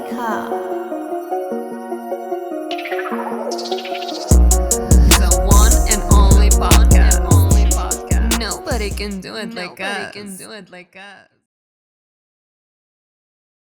America. The one and only podcast. Nobody can do it like us.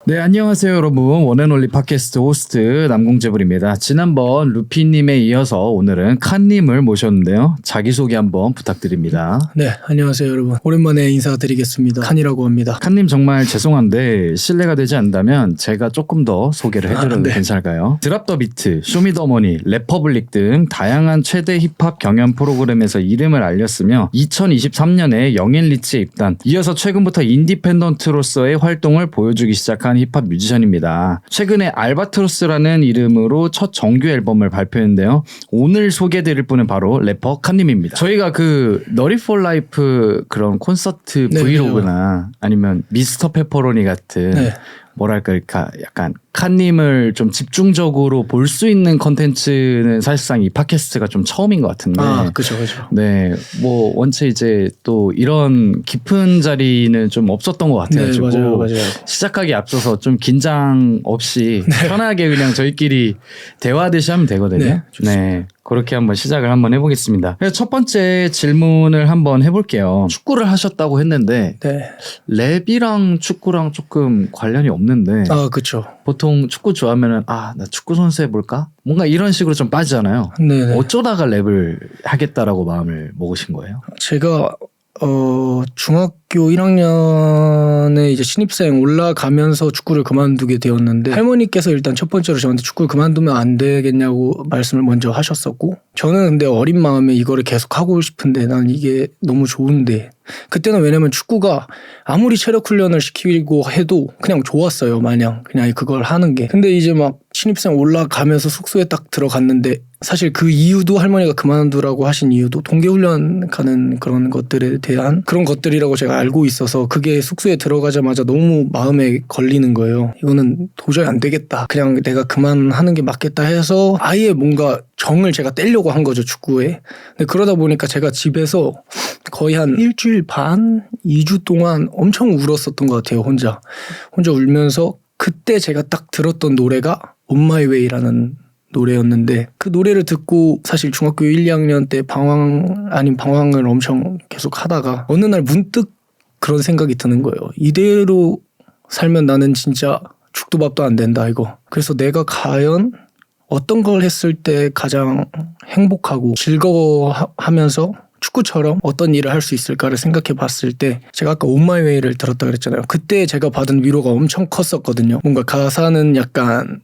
네, 안녕하세요 여러분. 원앤올리 팟캐스트 호스트 남궁재불입니다. 지난번 루피님에 이어서 오늘은 칸님을 모셨는데요. 자기소개 한번 부탁드립니다. 네, 안녕하세요 여러분. 오랜만에 인사드리겠습니다. 칸이라고 합니다. 칸님 정말 죄송한데 실례가 되지 않다면 제가 조금 더 소개를 해드려도 네. 괜찮을까요? 드랍 더 비트, 쇼미더머니, 랩퍼블릭 등 다양한 최대 힙합 경연 프로그램에서 이름을 알렸으며 2023년에 영앤리치에 입단, 이어서 최근부터 인디펜던트로서의 활동을 보여주기 시작한 힙합 뮤지션입니다. 최근에 알바트로스라는 이름으로 첫 정규 앨범을 발표했는데요. 오늘 소개해드릴 분은 바로 래퍼 칸님입니다. 저희가 그 너리 폴 라이프 그런 콘서트 네, 브이로그나 아니면 미스터 페퍼로니 같은 네. 뭐랄까 약간 칸님을 좀 집중적으로 볼 수 있는 컨텐츠는 사실상 이 팟캐스트가 좀 처음인 것 같은데. 그죠. 네, 뭐 원체 이제 또 이런 깊은 자리는 좀 없었던 것 같아가지고 네, 맞아요. 시작하기 앞서서 좀 긴장 없이 편하게 그냥 저희끼리 대화하듯이 하면 되거든요. 네, 좋습니다. 그렇게 한번 시작을 한번 해보겠습니다. 그래서 첫 번째 질문을 한번 해볼게요. 축구를 하셨다고 했는데 네. 랩이랑 축구랑 조금 관련이 없는데 그쵸. 보통 축구 좋아하면은 나 축구 선수 해볼까? 뭔가 이런 식으로 좀 빠지잖아요. 네네. 어쩌다가 랩을 하겠다라고 마음을 먹으신 거예요? 제가 중학교 1학년에 이제 신입생 올라가면서 축구를 그만두게 되었는데, 할머니께서 일단 첫 번째로 저한테 축구를 그만두면 안 되겠냐고 말씀을 먼저 하셨었고, 저는 근데 어린 마음에 이거를 계속 하고 싶은데 난 이게 너무 좋은데, 그때는 왜냐면 축구가 아무리 체력 훈련을 시키고 해도 그냥 좋았어요. 마냥 그냥 그걸 하는 게. 근데 이제 막 신입생 올라가면서 숙소에 딱 들어갔는데, 사실 그 이유도 할머니가 그만두라고 하신 이유도 동계훈련 가는 그런 것들에 대한 그런 것들이라고 제가 알고 있어서, 그게 숙소에 들어가자마자 너무 마음에 걸리는 거예요. 이거는 도저히 안 되겠다. 그냥 내가 그만하는 게 맞겠다 해서 아예 뭔가 정을 제가 떼려고 한 거죠, 축구에. 근데 그러다 보니까 제가 집에서 거의 한 일주일 반, 2주 동안 엄청 울었었던 것 같아요, 혼자 울면서. 그때 제가 딱 들었던 노래가 On My Way라는 노래였는데, 그 노래를 듣고 사실 중학교 1, 2학년 때 방황 아닌 방황을 엄청 계속 하다가 어느 날 문득 그런 생각이 드는 거예요. 이대로 살면 나는 진짜 죽도 밥도 안 된다, 이거. 그래서 내가 과연 어떤 걸 했을 때 가장 행복하고 즐거워하면서 축구처럼 어떤 일을 할 수 있을까를 생각해 봤을 때, 제가 아까 On My Way를 들었다 그랬잖아요. 그때 제가 받은 위로가 엄청 컸었거든요. 뭔가 가사는 약간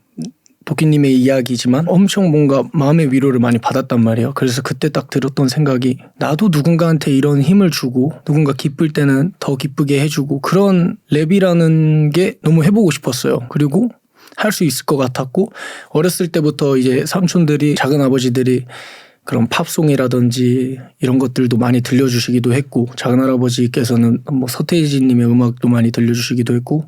도끼님의 이야기지만 엄청 뭔가 마음의 위로를 많이 받았단 말이에요. 그래서 그때 딱 들었던 생각이, 나도 누군가한테 이런 힘을 주고 누군가 기쁠 때는 더 기쁘게 해주고, 그런 랩이라는 게 너무 해보고 싶었어요. 그리고 할 수 있을 것 같았고, 어렸을 때부터 이제 삼촌들이, 작은 아버지들이 그런 팝송이라든지 이런 것들도 많이 들려주시기도 했고, 작은할아버지께서는 뭐 서태지님의 음악도 많이 들려주시기도 했고,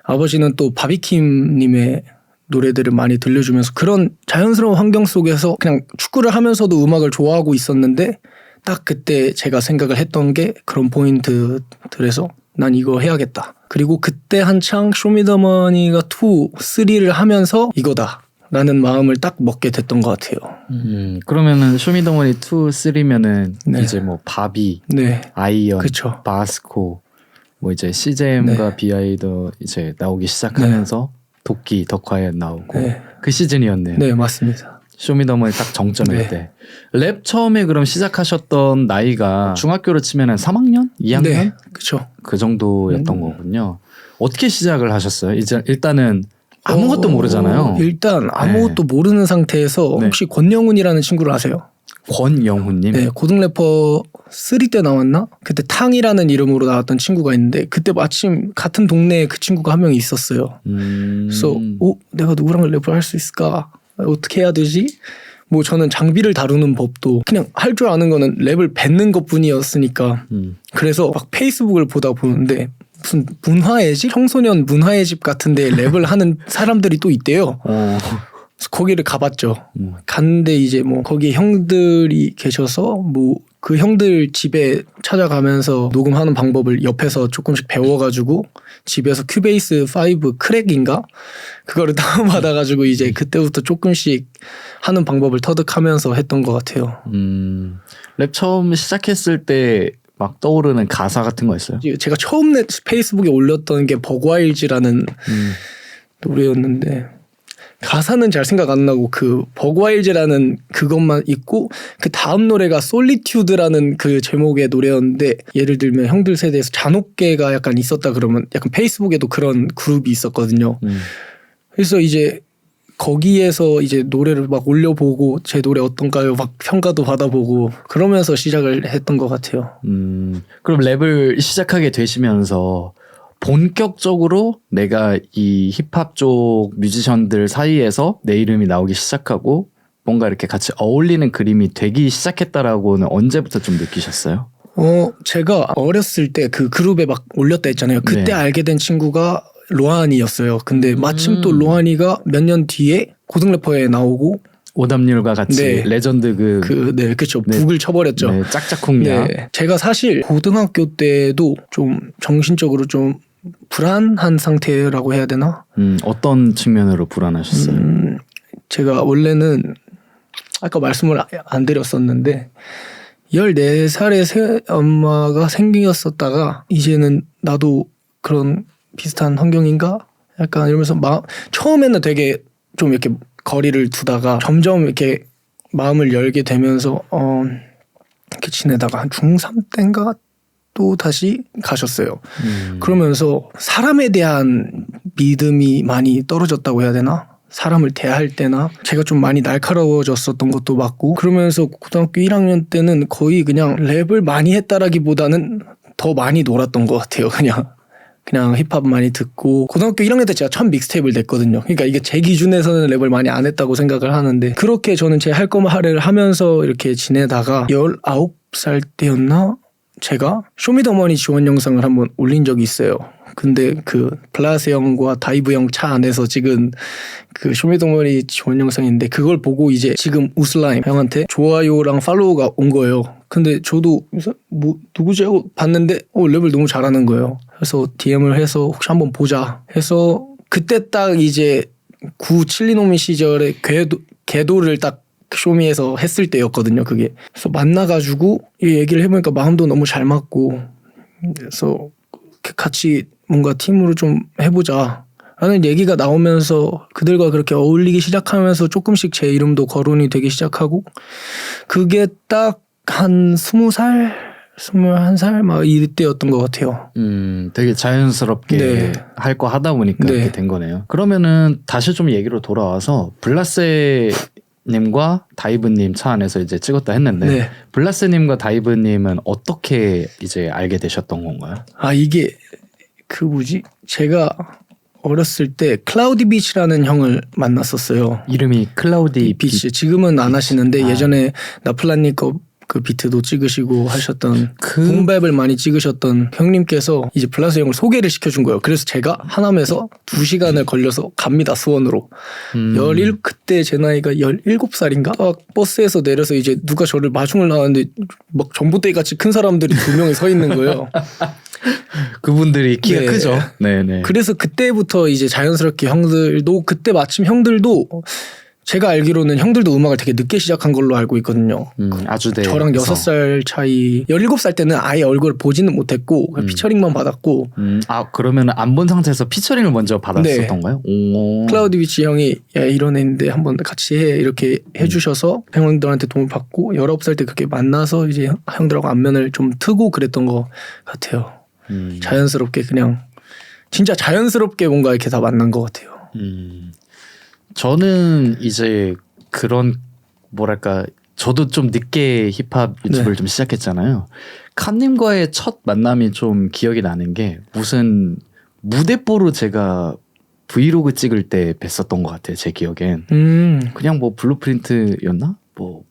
아버지는 또 바비킴님의 노래들을 많이 들려주면서 그런 자연스러운 환경 속에서 그냥 축구를 하면서도 음악을 좋아하고 있었는데, 딱 그때 제가 생각을 했던 게 그런 포인트들에서 난 이거 해야겠다. 그리고 그때 한창 쇼미더머니가 2, 3를 하면서 이거다 라는 마음을 딱 먹게 됐던 것 같아요. 그러면은 쇼미더머니 2, 3면은 네. 이제 뭐 바비, 네, 아이언, 그쵸. 바스코, 뭐 이제 CJM과 네. 비아이더 이제 나오기 시작하면서 도끼, 덕화에 나오고 네. 그 시즌이었네요. 네, 맞습니다. 쇼미더머니 딱 정점일 네. 때. 랩 처음에 그럼 시작하셨던 나이가 중학교로 치면은 3학년? 2학년? 네, 그쵸. 그 정도였던 거군요. 어떻게 시작을 하셨어요? 이제 일단은 아무것도 모르잖아요. 일단 아무것도 모르는 상태에서 네. 혹시 권영훈이라는 친구를 아세요? 권영훈님. 네, 고등래퍼 3 때 나왔나? 그때 탕이라는 이름으로 나왔던 친구가 있는데, 그때 마침 같은 동네에 그 친구가 한 명 있었어요. 그래서 내가 누구랑 랩을 할 수 있을까? 어떻게 해야 되지? 뭐 저는 장비를 다루는 법도 그냥 할 줄 아는 거는 랩을 뱉는 것뿐이었으니까. 그래서 막 페이스북을 보다 보는데 무슨 문화의 집? 청소년 문화의 집 같은 데 랩을 하는 사람들이 또 있대요. 그래서 거기를 가봤죠. 갔는데 이제 뭐 거기 형들이 계셔서 뭐 그 형들 집에 찾아가면서 녹음하는 방법을 옆에서 조금씩 배워가지고 집에서 큐베이스 5 크랙인가 그거를 다운받아가지고 이제 그때부터 조금씩 하는 방법을 터득하면서 했던 것 같아요. 랩 처음 시작했을 때 막 떠오르는 가사 같은 거 있어요? 제가 처음 페이스북에 올렸던 게 버그와일즈라는 노래였는데 가사는 잘 생각 안 나고 그 버그와일즈라는 그것만 있고 그 다음 노래가 솔리튜드라는 그 제목의 노래였는데 예를 들면 형들 세대에서 잔혹계가 약간 있었다 그러면 약간 페이스북에도 그런 그룹이 있었거든요. 그래서 이제 거기에서 이제 노래를 막 올려보고 제 노래 어떤가요? 막 평가도 받아보고 그러면서 시작을 했던 것 같아요. 그럼 랩을 시작하게 되시면서 본격적으로 내가 이 힙합 쪽 뮤지션들 사이에서 내 이름이 나오기 시작하고 뭔가 이렇게 같이 어울리는 그림이 되기 시작했다라고는 언제부터 좀 느끼셨어요? 제가 어렸을 때 그 그룹에 막 올렸다 했잖아요. 그때 네. 알게 된 친구가 로한이었어요. 근데 마침 또 로한이가 몇 년 뒤에 고등래퍼에 나오고 오답률과 같이 네. 레전드 네, 그렇죠. 네. 북을 쳐버렸죠. 네, 짝짝쿵냐. 네. 제가 사실 고등학교 때도 좀 정신적으로 좀 불안한 상태라고 해야 되나? 어떤 측면으로 불안하셨어요? 제가 원래는 아까 말씀을 안 드렸었는데 14살에 새 엄마가 생겼었다가 이제는 나도 그런 비슷한 환경인가? 약간 이러면서 처음에는 되게 좀 이렇게 거리를 두다가 점점 이렇게 마음을 열게 되면서 이렇게 지내다가 한 중3 때인가 또 다시 가셨어요. 그러면서 사람에 대한 믿음이 많이 떨어졌다고 해야 되나? 사람을 대할 때나 제가 좀 많이 날카로워졌었던 것도 맞고 그러면서 고등학교 1학년 때는 거의 그냥 랩을 많이 했다라기보다는 더 많이 놀았던 것 같아요. 그냥 힙합 많이 듣고 고등학교 1학년 때 제가 첫 믹스테이프를 냈거든요. 그러니까 이게 제 기준에서는 랩을 많이 안 했다고 생각을 하는데 그렇게 저는 제 할 거를 하면서 이렇게 지내다가 19살 때였나? 제가 쇼미더머니 지원 영상을 한번 올린 적이 있어요. 근데 그 블라세 형과 다이브 형 차 안에서 찍은 그 쇼미더머니 지원 영상인데 그걸 보고 이제 지금 우슬라임 형한테 좋아요랑 팔로우가 온 거예요. 근데 저도 뭐 누구지 하고 봤는데 랩을 너무 잘하는 거예요. 그래서 DM을 해서 혹시 한번 보자 해서 그때 딱 이제 972노미 시절에 궤도를 딱 쇼미에서 했을 때였거든요. 그게. 그래서 만나가지고 이 얘기를 해보니까 마음도 너무 잘 맞고 그래서 같이 뭔가 팀으로 좀 해보자 라는 얘기가 나오면서 그들과 그렇게 어울리기 시작하면서 조금씩 제 이름도 거론이 되기 시작하고 그게 딱 한 20살? 21살? 막 이때였던 것 같아요. 되게 자연스럽게 네. 할 거 하다 보니까 네. 이렇게 된 거네요. 그러면은 다시 좀 얘기로 돌아와서 블라세 님과 다이브님 차 안에서 이제 찍었다 했는데 네. 블라스님과 다이브님은 어떻게 이제 알게 되셨던 건가요? 이게 그 뭐지? 제가 어렸을 때 클라우디 비치라는 형을 만났었어요. 이름이 클라우디 비치. 지금은 안 하시는데 예전에 나플라니 그 비트도 찍으시고 하셨던 붐랩을 많이 찍으셨던 형님께서 이제 블라스 형을 소개를 시켜준 거예요. 그래서 제가 하남에서 2시간을 걸려서 갑니다. 수원으로. 그때 제 나이가 17살인가? 딱 버스에서 내려서 이제 누가 저를 마중을 나왔는데 막 전봇대 같이 큰 사람들이 2명이 서 있는 거예요. 그분들이 키가 네. 크죠. 네네. 그래서 그때부터 이제 자연스럽게 형들도 그때 마침 형들도 제가 알기로는 형들도 음악을 되게 늦게 시작한 걸로 알고 있거든요. 아주 네. 저랑 6살 차이 17살 때는 아예 얼굴을 보지는 못했고 피처링만 받았고 그러면 안 본 상태에서 피처링을 먼저 받았었던가요? 오. 클라우디 비치 형이 야 이런 애인데 한번 같이 해 이렇게 해주셔서 형들한테 도움을 받고 19살 때 그렇게 만나서 이제 형들하고 안면을 좀 트고 그랬던 것 같아요. 자연스럽게 그냥 진짜 자연스럽게 뭔가 이렇게 다 만난 것 같아요. 저는 이제 그런 뭐랄까 저도 좀 늦게 힙합 유튜브를 네. 좀 시작했잖아요. 칸님과의 첫 만남이 좀 기억이 나는 게 무슨 무대뽀로 제가 브이로그 찍을 때 뵀었던 것 같아요. 제 기억엔. 그냥 뭐 블루프린트였나? 뭐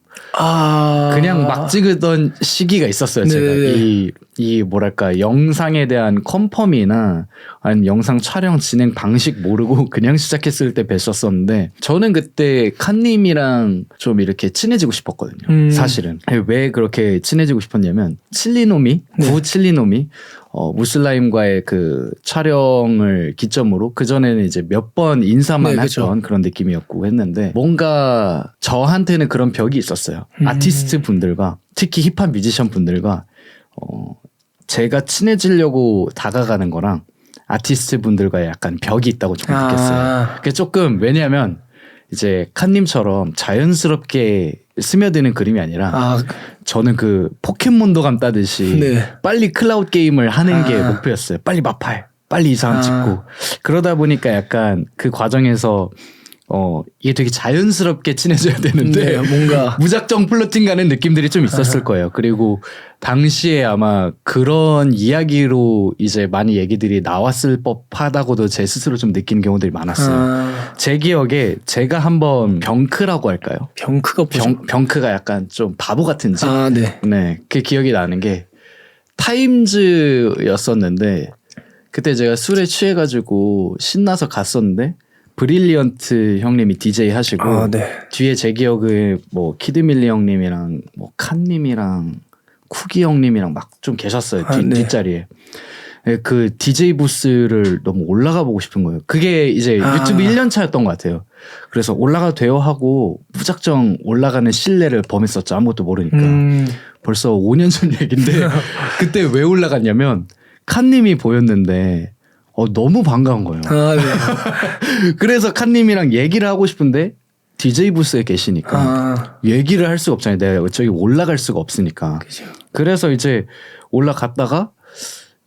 그냥 막 찍으던 시기가 있었어요. 제가 네네. 이 이 뭐랄까 영상에 대한 컨펌이나 아니면 영상 촬영 진행 방식 모르고 그냥 시작했을 때 뵀었었는데 저는 그때 칸님이랑 좀 이렇게 친해지고 싶었거든요. 사실은 왜 그렇게 친해지고 싶었냐면 칠리노미 구 칠리노미 무슬라임과의 그 촬영을 기점으로 그 전에는 이제 몇 번 인사만 했던 그런 느낌이었고 했는데 뭔가 저한테는 그런 벽이 있었어요. 아티스트 분들과 특히 힙합 뮤지션 분들과 제가 친해지려고 다가가는 거랑 아티스트 분들과의 약간 벽이 있다고 조금 느꼈어요. 그게 조금 왜냐하면 이제 칸님처럼 자연스럽게 스며드는 그림이 아니라 저는 그 포켓몬도감 따듯이 빨리 클라우드 게임을 하는 게 목표였어요. 빨리 마팔, 빨리 이상 찍고 그러다 보니까 약간 그 과정에서 이게 되게 자연스럽게 친해져야 되는데 뭔가 무작정 플러팅 가는 느낌들이 좀 있었을 거예요. 그리고 당시에 아마 그런 이야기로 이제 많이 얘기들이 나왔을 법하다고도 제 스스로 좀 느끼는 경우들이 많았어요. 제 기억에 제가 한번 병크라고 할까요? 병크가 뭐죠? 병크가 약간 좀 바보 같은 집. 네. 그 기억이 나는 게 타임즈였었는데 그때 제가 술에 취해가지고 신나서 갔었는데 브릴리언트 형님이 DJ 하시고 뒤에 제 기억에 뭐 키드밀리 형님이랑 뭐 칸님이랑 쿠기 형님이랑 막 좀 계셨어요. 뒷자리에. 그 DJ 부스를 너무 올라가 보고 싶은 거예요. 그게 이제 유튜브 1년 차였던 것 같아요. 그래서 올라가도 돼요 하고 무작정 올라가는 신뢰를 범했었죠. 아무것도 모르니까. 벌써 5년 전 얘기인데 그때 왜 올라갔냐면 칸님이 보였는데 너무 반가운 거예요. 그래서 칸님이랑 얘기를 하고 싶은데 DJ 부스에 계시니까 얘기를 할 수가 없잖아요. 내가 저기 올라갈 수가 없으니까. 그래서 이제 올라갔다가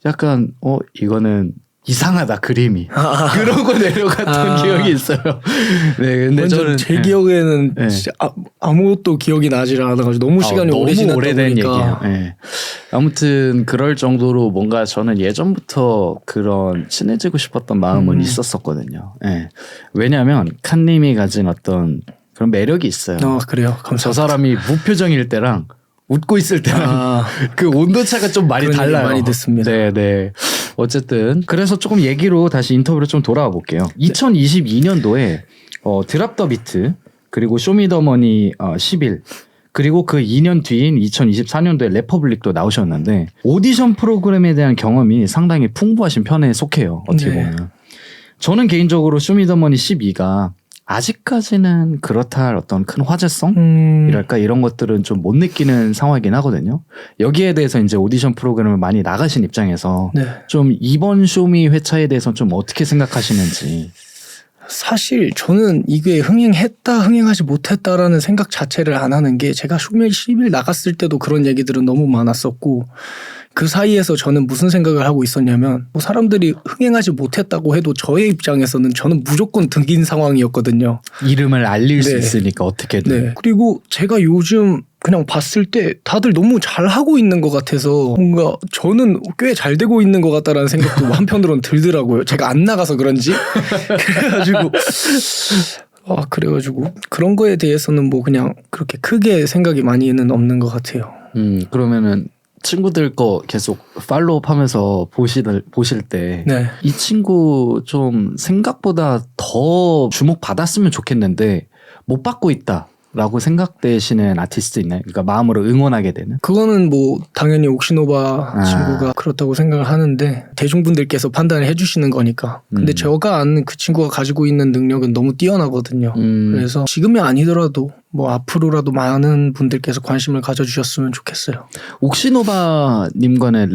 약간 이거는 이상하다 그림이 그러고 내려갔던 기억이 있어요. 네, 근데 저는 제 기억에는 진짜 아무것도 기억이 나질 않아가지고 너무 시간이 오래 지났다 오래된 보니까. 얘기예요. 네. 아무튼 그럴 정도로 뭔가 저는 예전부터 그런 친해지고 싶었던 마음은 있었었거든요. 네. 왜냐하면 칸님이 가진 어떤 그런 매력이 있어요. 그래요. 감사합니다. 저 사람이 무표정일 때랑 웃고 있을 때랑 그 온도차가 좀 많이 달라요. 많이 됐습니다. 네. 어쨌든 그래서 조금 얘기로 다시 인터뷰로 좀 돌아와 볼게요. 2022년도에 드랍 더 비트 그리고 쇼미더머니 10일 그리고 그 2년 뒤인 2024년도에 래퍼블릭도 나오셨는데 오디션 프로그램에 대한 경험이 상당히 풍부하신 편에 속해요. 어떻게 보면. 저는 개인적으로 쇼미더머니 12가 아직까지는 그렇다 할 어떤 큰 화제성이랄까 이런 것들은 좀 못 느끼는 상황이긴 하거든요. 여기에 대해서 이제 오디션 프로그램을 많이 나가신 입장에서 좀 이번 쇼미 회차에 대해서 좀 어떻게 생각하시는지. 사실 저는 이게 흥행했다 흥행하지 못했다라는 생각 자체를 안 하는 게 제가 쇼미 10일 나갔을 때도 그런 얘기들은 너무 많았었고 그 사이에서 저는 무슨 생각을 하고 있었냐면 뭐 사람들이 흥행하지 못했다고 해도 저의 입장에서는 저는 무조건 득인 상황이었거든요. 이름을 알릴 수 있으니까 어떻게든. 그리고 제가 요즘 그냥 봤을 때 다들 너무 잘하고 있는 것 같아서 뭔가 저는 꽤 잘 되고 있는 것 같다라는 생각도 한편으로는 들더라고요. 제가 안 나가서 그런지. 그래가지고 그런 거에 대해서는 뭐 그냥 그렇게 크게 생각이 많이는 없는 것 같아요. 그러면은 친구들 거 계속 팔로우하면서 보실 때 이 친구 좀 생각보다 더 주목받았으면 좋겠는데 못 받고 있다라고 생각되시는 아티스트 있나요? 그러니까 마음으로 응원하게 되는? 그거는 뭐 당연히 옥시노바 친구가 그렇다고 생각을 하는데 대중분들께서 판단을 해주시는 거니까. 근데 제가 아는 그 친구가 가지고 있는 능력은 너무 뛰어나거든요. 그래서 지금이 아니더라도 뭐 앞으로라도 많은 분들께서 관심을 가져주셨으면 좋겠어요. 옥시노바님과는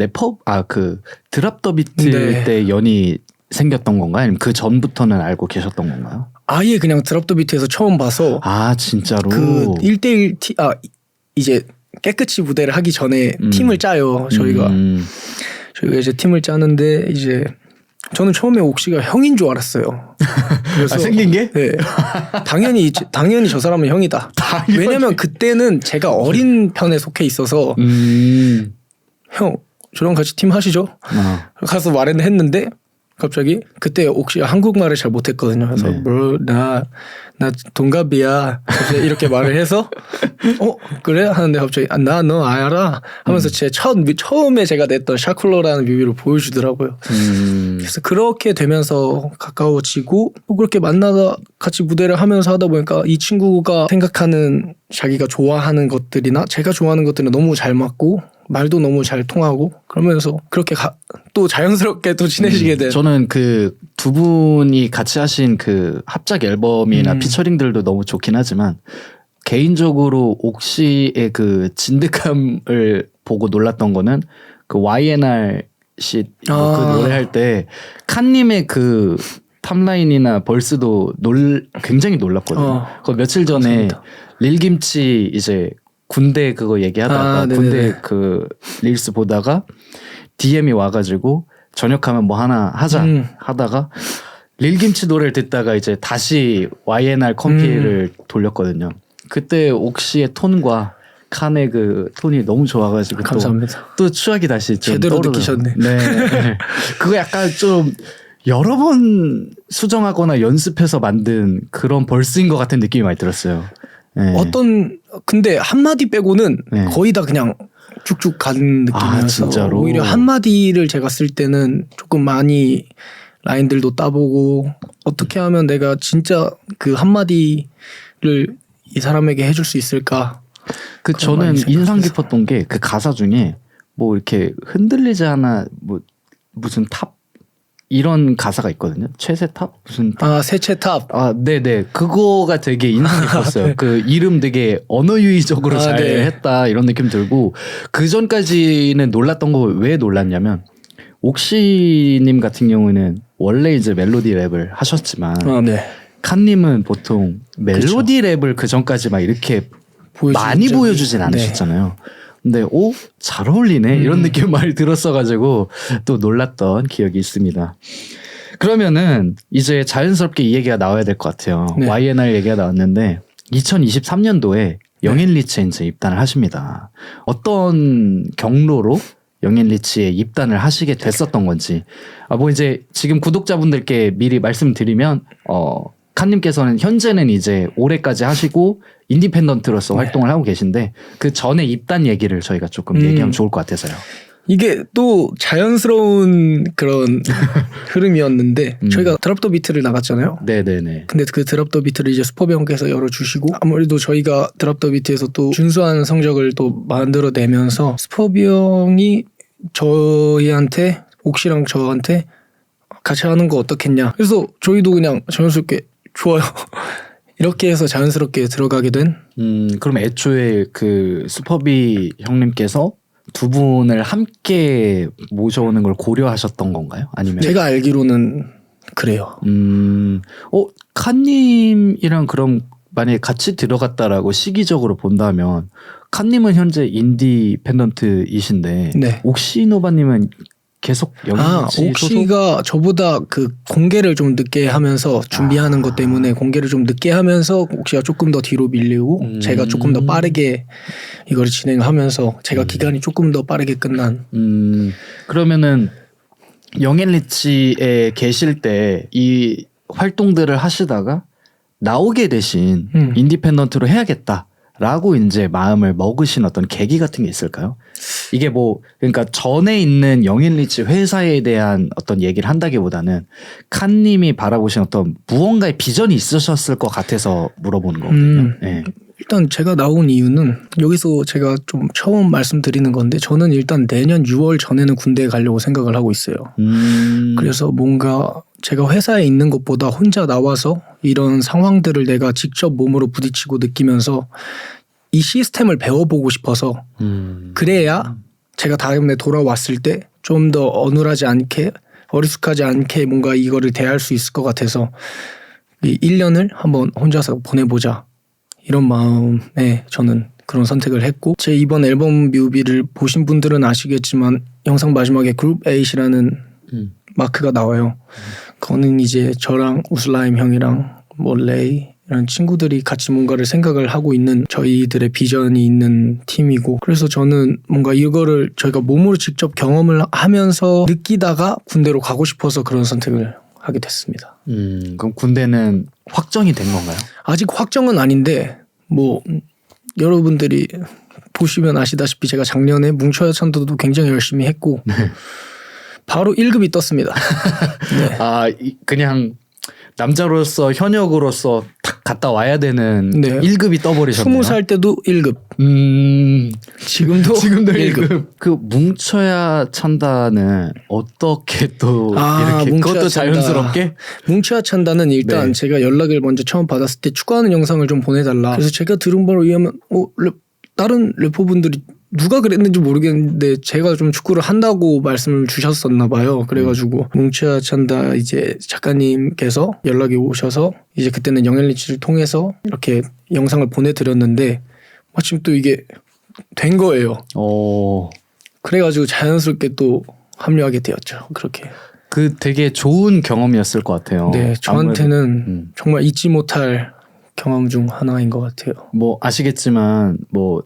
그 드랍 더 비트 때 연이 생겼던 건가요? 아니면 그 전부터는 알고 계셨던 건가요? 아예 그냥 드랍 더 비트에서 처음 봐서 진짜로? 그 1대1 이제 깨끗이 무대를 하기 전에 팀을 짜요. 저희가 이제 팀을 짜는데 이제 저는 처음에 옥시가 형인 줄 알았어요. 그래서 생긴 게? 네. 당연히 저 사람은 형이다. 왜냐면 그때는 제가 어린 편에 속해 있어서 형 저랑 같이 팀 하시죠? 가서 말했는데 갑자기 그때 혹시 한국말을 잘 못했거든요. 그래서 네. 나 동갑이야. 갑자기 이렇게 말을 해서 그래 하는데 갑자기 나 너 알아 하면서 제 처음에 제가 냈던 샤클로라는 뮤비를 보여주더라고요. 그래서 그렇게 되면서 가까워지고 그렇게 만나다 같이 무대를 하면서 하다 보니까 이 친구가 생각하는 자기가 좋아하는 것들이나 제가 좋아하는 것들은 너무 잘 맞고 말도 너무 잘 통하고 그러면서 그렇게 또 자연스럽게 또 친해지게 된. 저는 그 두 분이 같이 하신 그 합작 앨범이나 피처링들도 너무 좋긴 하지만 개인적으로 옥시의 그 진득함을 보고 놀랐던 거는 그 YNR 씨 그 노래할 때 칸님의 그 탑라인이나 벌스도 굉장히 놀랐거든요. 그 며칠 전에 감사합니다. 릴김치 이제 군대 그거 얘기하다가 군대 그 릴스 보다가 DM이 와가지고 저녁하면 뭐 하나 하자 하다가 릴김치 노래를 듣다가 이제 다시 YNR 컴피를 돌렸거든요. 그때 옥시의 톤과 칸의 그 톤이 너무 좋아가지고 감사합니다. 또 추억이 다시 좀 제대로 떠오르더라고요. 느끼셨네. 네. 그거 약간 좀 여러 번 수정하거나 연습해서 만든 그런 벌스인 것 같은 느낌이 많이 들었어요. 네. 근데 한마디 빼고는 네. 거의 다 그냥 쭉쭉 가는 느낌이어서 진짜로? 오히려 한마디를 제가 쓸 때는 조금 많이 라인들도 따보고 어떻게 하면 내가 진짜 그 한마디를 이 사람에게 해줄 수 있을까. 그 저는 인상 깊었던 게 그 가사 중에 뭐 이렇게 흔들리지 않아 뭐 무슨 탑 이런 가사가 있거든요. 최세탑 무슨 탑? 세체탑. 네네. 그거가 되게 인상 깊었어요. 그 이름 되게 언어 유희적으로 잘 네. 했다 이런 느낌 들고 그 전까지는 놀랐던 거 왜 놀랐냐면 옥시님 같은 경우는 원래 이제 멜로디 랩을 하셨지만 네. 칸님은 보통 멜로디 랩을 그 전까지 막 이렇게 많이 보여주진 않으셨잖아요. 근데 잘 어울리네 이런 느낌 많이 들었어가지고 또 놀랐던 기억이 있습니다. 그러면은 이제 자연스럽게 이 얘기가 나와야 될 것 같아요. 네. YNR 얘기가 나왔는데 2023년도에 영앤리치에 이제 입단을 하십니다. 어떤 경로로 영앤리치에 입단을 하시게 됐었던 건지 뭐 이제 지금 구독자분들께 미리 말씀드리면 칸님께서는 현재는 이제 올해까지 하시고 인디펜던트로서 활동을 하고 계신데 그 전에 입단 얘기를 저희가 조금 얘기하면 좋을 것 같아서요. 이게 또 자연스러운 그런 흐름이었는데 저희가 드랍 더 비트를 나갔잖아요. 네네네. 근데 그 드랍 더 비트를 이제 스퍼비 형께서 열어주시고 아무래도 저희가 드랍 더 비트에서 또 준수한 성적을 또 만들어내면서 스퍼비 형이 저희한테 옥시랑 저한테 같이 하는 거 어떻겠냐. 그래서 저희도 그냥 자연스럽게 좋아요. 이렇게 해서 자연스럽게 들어가게 된. 그럼 애초에 그 슈퍼비 형님께서 두 분을 함께 모셔오는 걸 고려하셨던 건가요? 아니면 제가 알기로는 그래요. 칸님이랑 그럼 만약에 같이 들어갔다라고 시기적으로 본다면 칸님은 현재 인디펜던트이신데 네. 옥시노바님은 계속 영앤리치 옥시가 저보다 그 공개를 좀 늦게 하면서 준비하는 것 때문에 공개를 좀 늦게 하면서 옥시가 조금 더 뒤로 밀리고 제가 조금 더 빠르게 이걸 진행하면서 제가 기간이 조금 더 빠르게 끝난. 그러면은 영앤리치에 계실 때 이 활동들을 하시다가 나오게 되신 인디펜던트로 해야겠다라고 이제 마음을 먹으신 어떤 계기 같은 게 있을까요? 이게 뭐 그러니까 전에 있는 영앤리치 회사에 대한 어떤 얘기를 한다기보다는 칸님이 바라보신 어떤 무언가의 비전이 있으셨을 것 같아서 물어보는 거거든요. 네. 일단 제가 나온 이유는 여기서 제가 좀 처음 말씀드리는 건데 저는 일단 내년 6월 전에는 군대에 가려고 생각을 하고 있어요. 그래서 뭔가 제가 회사에 있는 것보다 혼자 나와서 이런 상황들을 내가 직접 몸으로 부딪히고 느끼면서 이 시스템을 배워보고 싶어서 그래야 제가 다음에 돌아왔을 때 좀 더 어눌하지 않게 어리숙하지 않게 뭔가 이거를 대할 수 있을 것 같아서 이 1년을 한번 혼자서 보내보자 이런 마음에 저는 그런 선택을 했고 제 이번 앨범 뮤비를 보신 분들은 아시겠지만 영상 마지막에 그룹 8이라는 마크가 나와요. 그거는 이제 저랑 우슬라임 형이랑 뭐 레이, 이런 친구들이 같이 뭔가를 생각을 하고 있는 저희들의 비전이 있는 팀이고 그래서 저는 뭔가 이거를 저희가 몸으로 직접 경험을 하면서 느끼다가 군대로 가고 싶어서 그런 선택을 하게 됐습니다. 그럼 군대는 확정이 된 건가요? 아직 확정은 아닌데 뭐 여러분들이 보시면 아시다시피 제가 작년에 뭉쳐야 찬다도 굉장히 열심히 했고 바로 1급이 떴습니다. 네. 그냥 남자로서 현역으로서 탁 갔다 와야 되는 네. 1급이 떠버리셨네요. 20살 때도 1급. 지금도 1급. 그 뭉쳐야 찬다는 어떻게 또 이렇게 뭉쳐야 그것도 찬다. 자연스럽게? 뭉쳐야 찬다는 일단 네. 제가 연락을 먼저 처음 받았을 때 축구하는 영상을 좀 보내달라. 그래서 제가 들은 바로 의하면 다른 래퍼분들이 누가 그랬는지 모르겠는데 제가 좀 축구를 한다고 말씀을 주셨었나 봐요. 그래가지고 뭉쳐야 찬다 이제 작가님께서 연락이 오셔서 이제 그때는 영앤리치를 통해서 이렇게 영상을 보내드렸는데 마침 또 이게 된 거예요. 그래가지고 자연스럽게 또 합류하게 되었죠. 그렇게. 그 되게 좋은 경험이었을 것 같아요. 네, 저한테는 정말 잊지 못할 경험 중 하나인 것 같아요. 뭐 아시겠지만 뭐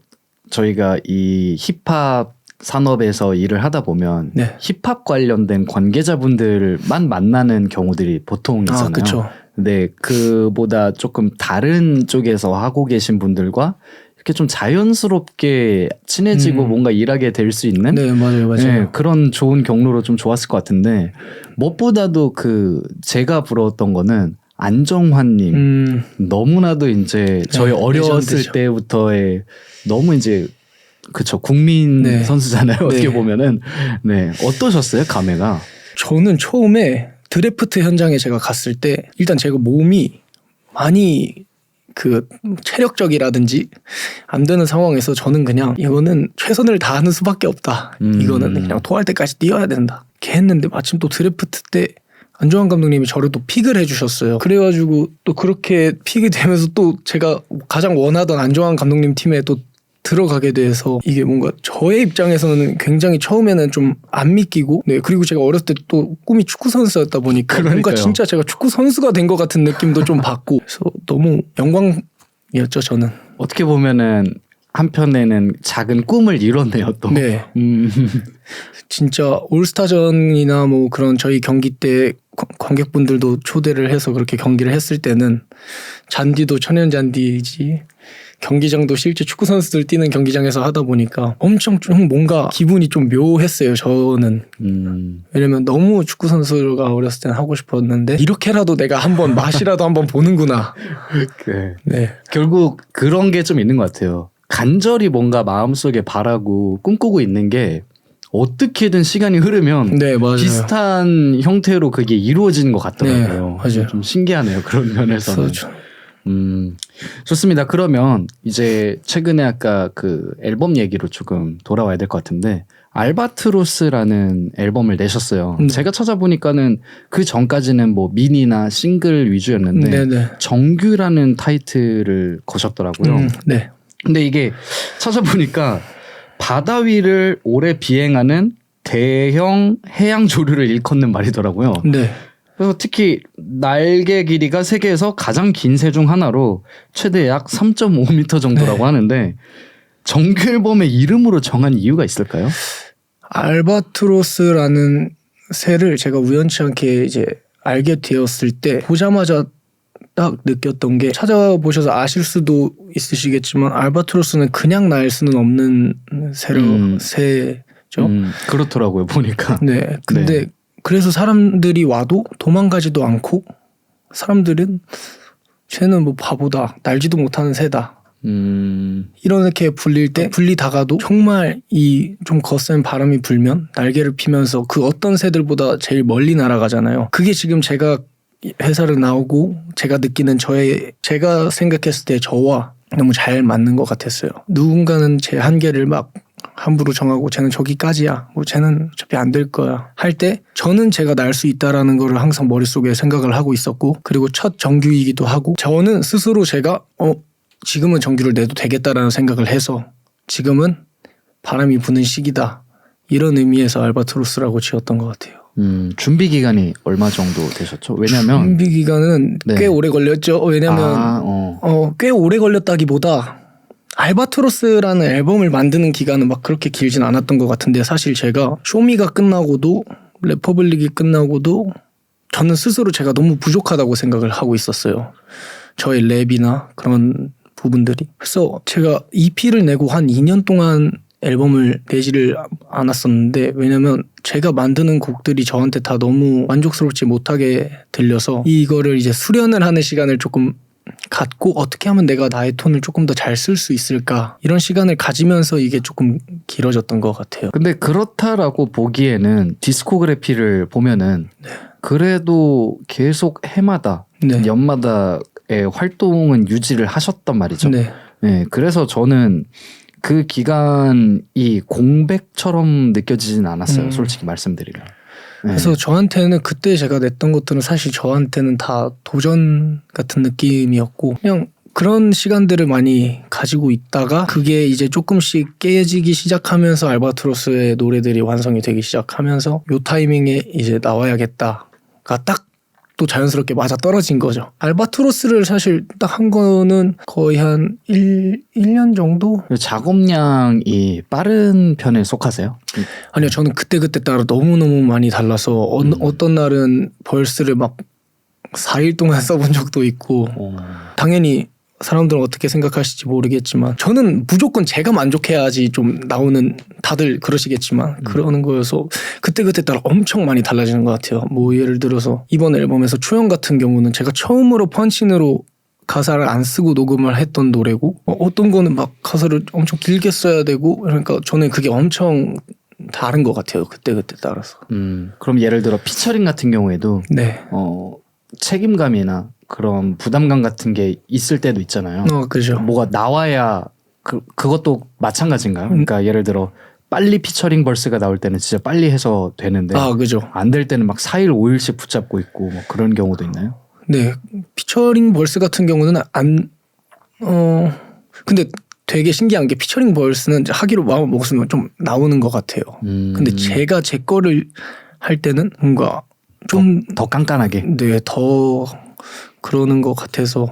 저희가 이 힙합 산업에서 일을 하다 보면 네. 힙합 관련된 관계자분들만 만나는 경우들이 보통 있잖아요. 그렇죠. 근데 그보다 조금 다른 쪽에서 하고 계신 분들과 이렇게 좀 자연스럽게 친해지고 뭔가 일하게 될 수 있는 네, 맞아요. 네, 그런 좋은 경로로 좀 좋았을 것 같은데 무엇보다도 그 제가 부러웠던 거는 안정환님 너무나도 이제 저희 어렸을 레전드죠. 때부터의 너무 이제 그쵸 국민 네. 선수잖아요. 어떻게 네. 보면은 네 어떠셨어요 감회가? 저는 처음에 드래프트 현장에 제가 갔을 때 일단 제가 몸이 많이 그 체력적이라든지 안 되는 상황에서 저는 그냥 이거는 최선을 다하는 수밖에 없다. 이거는 그냥 토할 때까지 뛰어야 된다. 이렇게 했는데 마침 또 드래프트 때 안정환 감독님이 저를 또 픽을 해주셨어요. 그래가지고 또 그렇게 픽이 되면서 또 제가 가장 원하던 안정환 감독님 팀에 또 들어가게 돼서 이게 뭔가 저의 입장에서는 굉장히 처음에는 좀 안 믿기고 네 그리고 제가 어렸을 때 또 꿈이 축구 선수였다 보니까 그러니까요. 뭔가 진짜 제가 축구 선수가 된 것 같은 느낌도 좀 받고 그래서 너무 영광이었죠 저는. 어떻게 보면은 한편에는 작은 꿈을 이뤘네요 또. 네. 진짜 올스타전이나 뭐 그런 저희 경기 때 관객분들도 초대를 해서 그렇게 경기를 했을 때는 잔디도 천연잔디이지 경기장도 실제 축구 선수들 뛰는 경기장에서 하다 보니까 엄청 좀 뭔가 기분이 좀 묘했어요 저는. 왜냐면 너무 축구 선수가 어렸을 땐 하고 싶었는데 이렇게라도 내가 한번 맛이라도 한번 보는구나. 네. 결국 그런 게 좀 있는 것 같아요. 간절히 뭔가 마음속에 바라고 꿈꾸고 있는 게 어떻게든 시간이 흐르면 네, 맞아요. 비슷한 형태로 그게 이루어지는 것 같더라고요. 네, 맞아요. 좀 신기하네요. 그런 면에서는. 그래서 좋습니다. 그러면 이제 최근에 아까 그 앨범 얘기로 조금 돌아와야 될 것 같은데 알바트로스라는 앨범을 내셨어요. 제가 찾아보니까는 그 전까지는 뭐 미니나 싱글 위주였는데 네네. 정규라는 타이틀을 거셨더라고요. 네. 근데 이게 찾아보니까 바다 위를 오래 비행하는 대형 해양 조류를 일컫는 말이더라고요. 네. 그래서 특히 날개 길이가 세계에서 가장 긴 새 중 하나로 최대 약 3.5m 정도라고 하는데 정규 앨범의 이름으로 정한 이유가 있을까요? 알바트로스라는 새를 제가 우연치 않게 이제 알게 되었을 때 보자마자 딱 느꼈던 게 찾아보셔서 아실 수도 있으시겠지만 알바트로스는 그냥 날 수는 없는 새죠. 그렇더라고요 보니까. 네. 근데 그래서 사람들이 와도 도망가지도 않고 사람들은 쟤는 뭐 바보다 날지도 못하는 새다. 이렇게 불리다가도 정말 이 좀 거센 바람이 불면 날개를 피면서 그 어떤 새들보다 제일 멀리 날아가잖아요. 그게 지금 제가 회사를 나오고 제가 느끼는 제가 생각했을 때 저와 너무 잘 맞는 것 같았어요. 누군가는 제 한계를 막 함부로 정하고 쟤는 저기까지야. 뭐 쟤는 어차피 안 될 거야. 할 때 저는 제가 날 수 있다라는 거를 항상 머릿속에 생각을 하고 있었고 그리고 첫 정규이기도 하고 저는 스스로 제가 지금은 정규를 내도 되겠다라는 생각을 해서 지금은 바람이 부는 시기다. 이런 의미에서 알바트로스라고 지었던 것 같아요. 준비 기간이 얼마 정도 되셨죠? 왜냐면 준비 기간은 네. 꽤 오래 걸렸죠. 왜냐면 꽤 오래 걸렸다기보다 알바트로스라는 앨범을 만드는 기간은 막 그렇게 길진 않았던 것 같은데 사실 제가 쇼미가 끝나고도 래퍼블릭이 끝나고도 저는 스스로 제가 너무 부족하다고 생각을 하고 있었어요. 저의 랩이나 그런 부분들이. 그래서 제가 EP를 내고 한 2년 동안 앨범을 내지를 않았었는데 왜냐면 제가 만드는 곡들이 저한테 다 너무 만족스럽지 못하게 들려서 이거를 이제 수련을 하는 시간을 조금 갖고 어떻게 하면 내가 나의 톤을 조금 더 잘 쓸 수 있을까 이런 시간을 가지면서 이게 조금 길어졌던 것 같아요. 근데 그렇다라고 보기에는 디스코그래피를 보면은 그래도 계속 해마다 네. 연마다의 활동은 유지를 하셨단 말이죠. 네. 네, 그래서 저는 그 기간이 공백처럼 느껴지진 않았어요. 솔직히 말씀드리면. 네. 그래서 저한테는 그때 제가 냈던 것들은 사실 저한테는 다 도전 같은 느낌이었고 그냥 그런 시간들을 많이 가지고 있다가 그게 이제 조금씩 깨지기 시작하면서 알바트로스의 노래들이 완성이 되기 시작하면서 요 타이밍에 이제 나와야겠다가 딱 또 자연스럽게 맞아 떨어진 거죠. 알바트로스를 사실 딱 한 거는 거의 한 1년 정도? 작업량이 빠른 편에 속하세요? 아니요. 저는 그때그때 따라 너무너무 많이 달라서 어떤 날은 벌스를 막 4일 동안 써본 적도 있고 당연히 사람들은 어떻게 생각하실지 모르겠지만 저는 무조건 제가 만족해야지 좀 나오는 다들 그러시겠지만 그러는 거여서 그때그때 따라 엄청 많이 달라지는 것 같아요. 뭐 예를 들어서 이번 앨범에서 초연 같은 경우는 제가 처음으로 펀친으로 가사를 안 쓰고 녹음을 했던 노래고 어떤 거는 막 가사를 엄청 길게 써야 되고 그러니까 저는 그게 엄청 다른 것 같아요. 그때그때 따라서. 그럼 예를 들어 피처링 같은 경우에도 네. 책임감이나 그런 부담감 같은 게 있을 때도 있잖아요. 그죠. 뭐가 나와야 그것도 마찬가지인가요? 그러니까 예를 들어 빨리 피처링 벌스가 나올 때는 진짜 빨리 해서 되는데 그죠. 안 될 때는 막 4일 5일씩 붙잡고 있고 뭐 그런 경우도 있나요? 네. 피처링 벌스 같은 경우는 근데 되게 신기한 게 피처링 벌스는 하기로 마음을 먹었으면 좀 나오는 것 같아요. 근데 제가 제 거를 할 때는 뭔가 좀 더 깐깐하게. 네, 더 그러는 것 같아서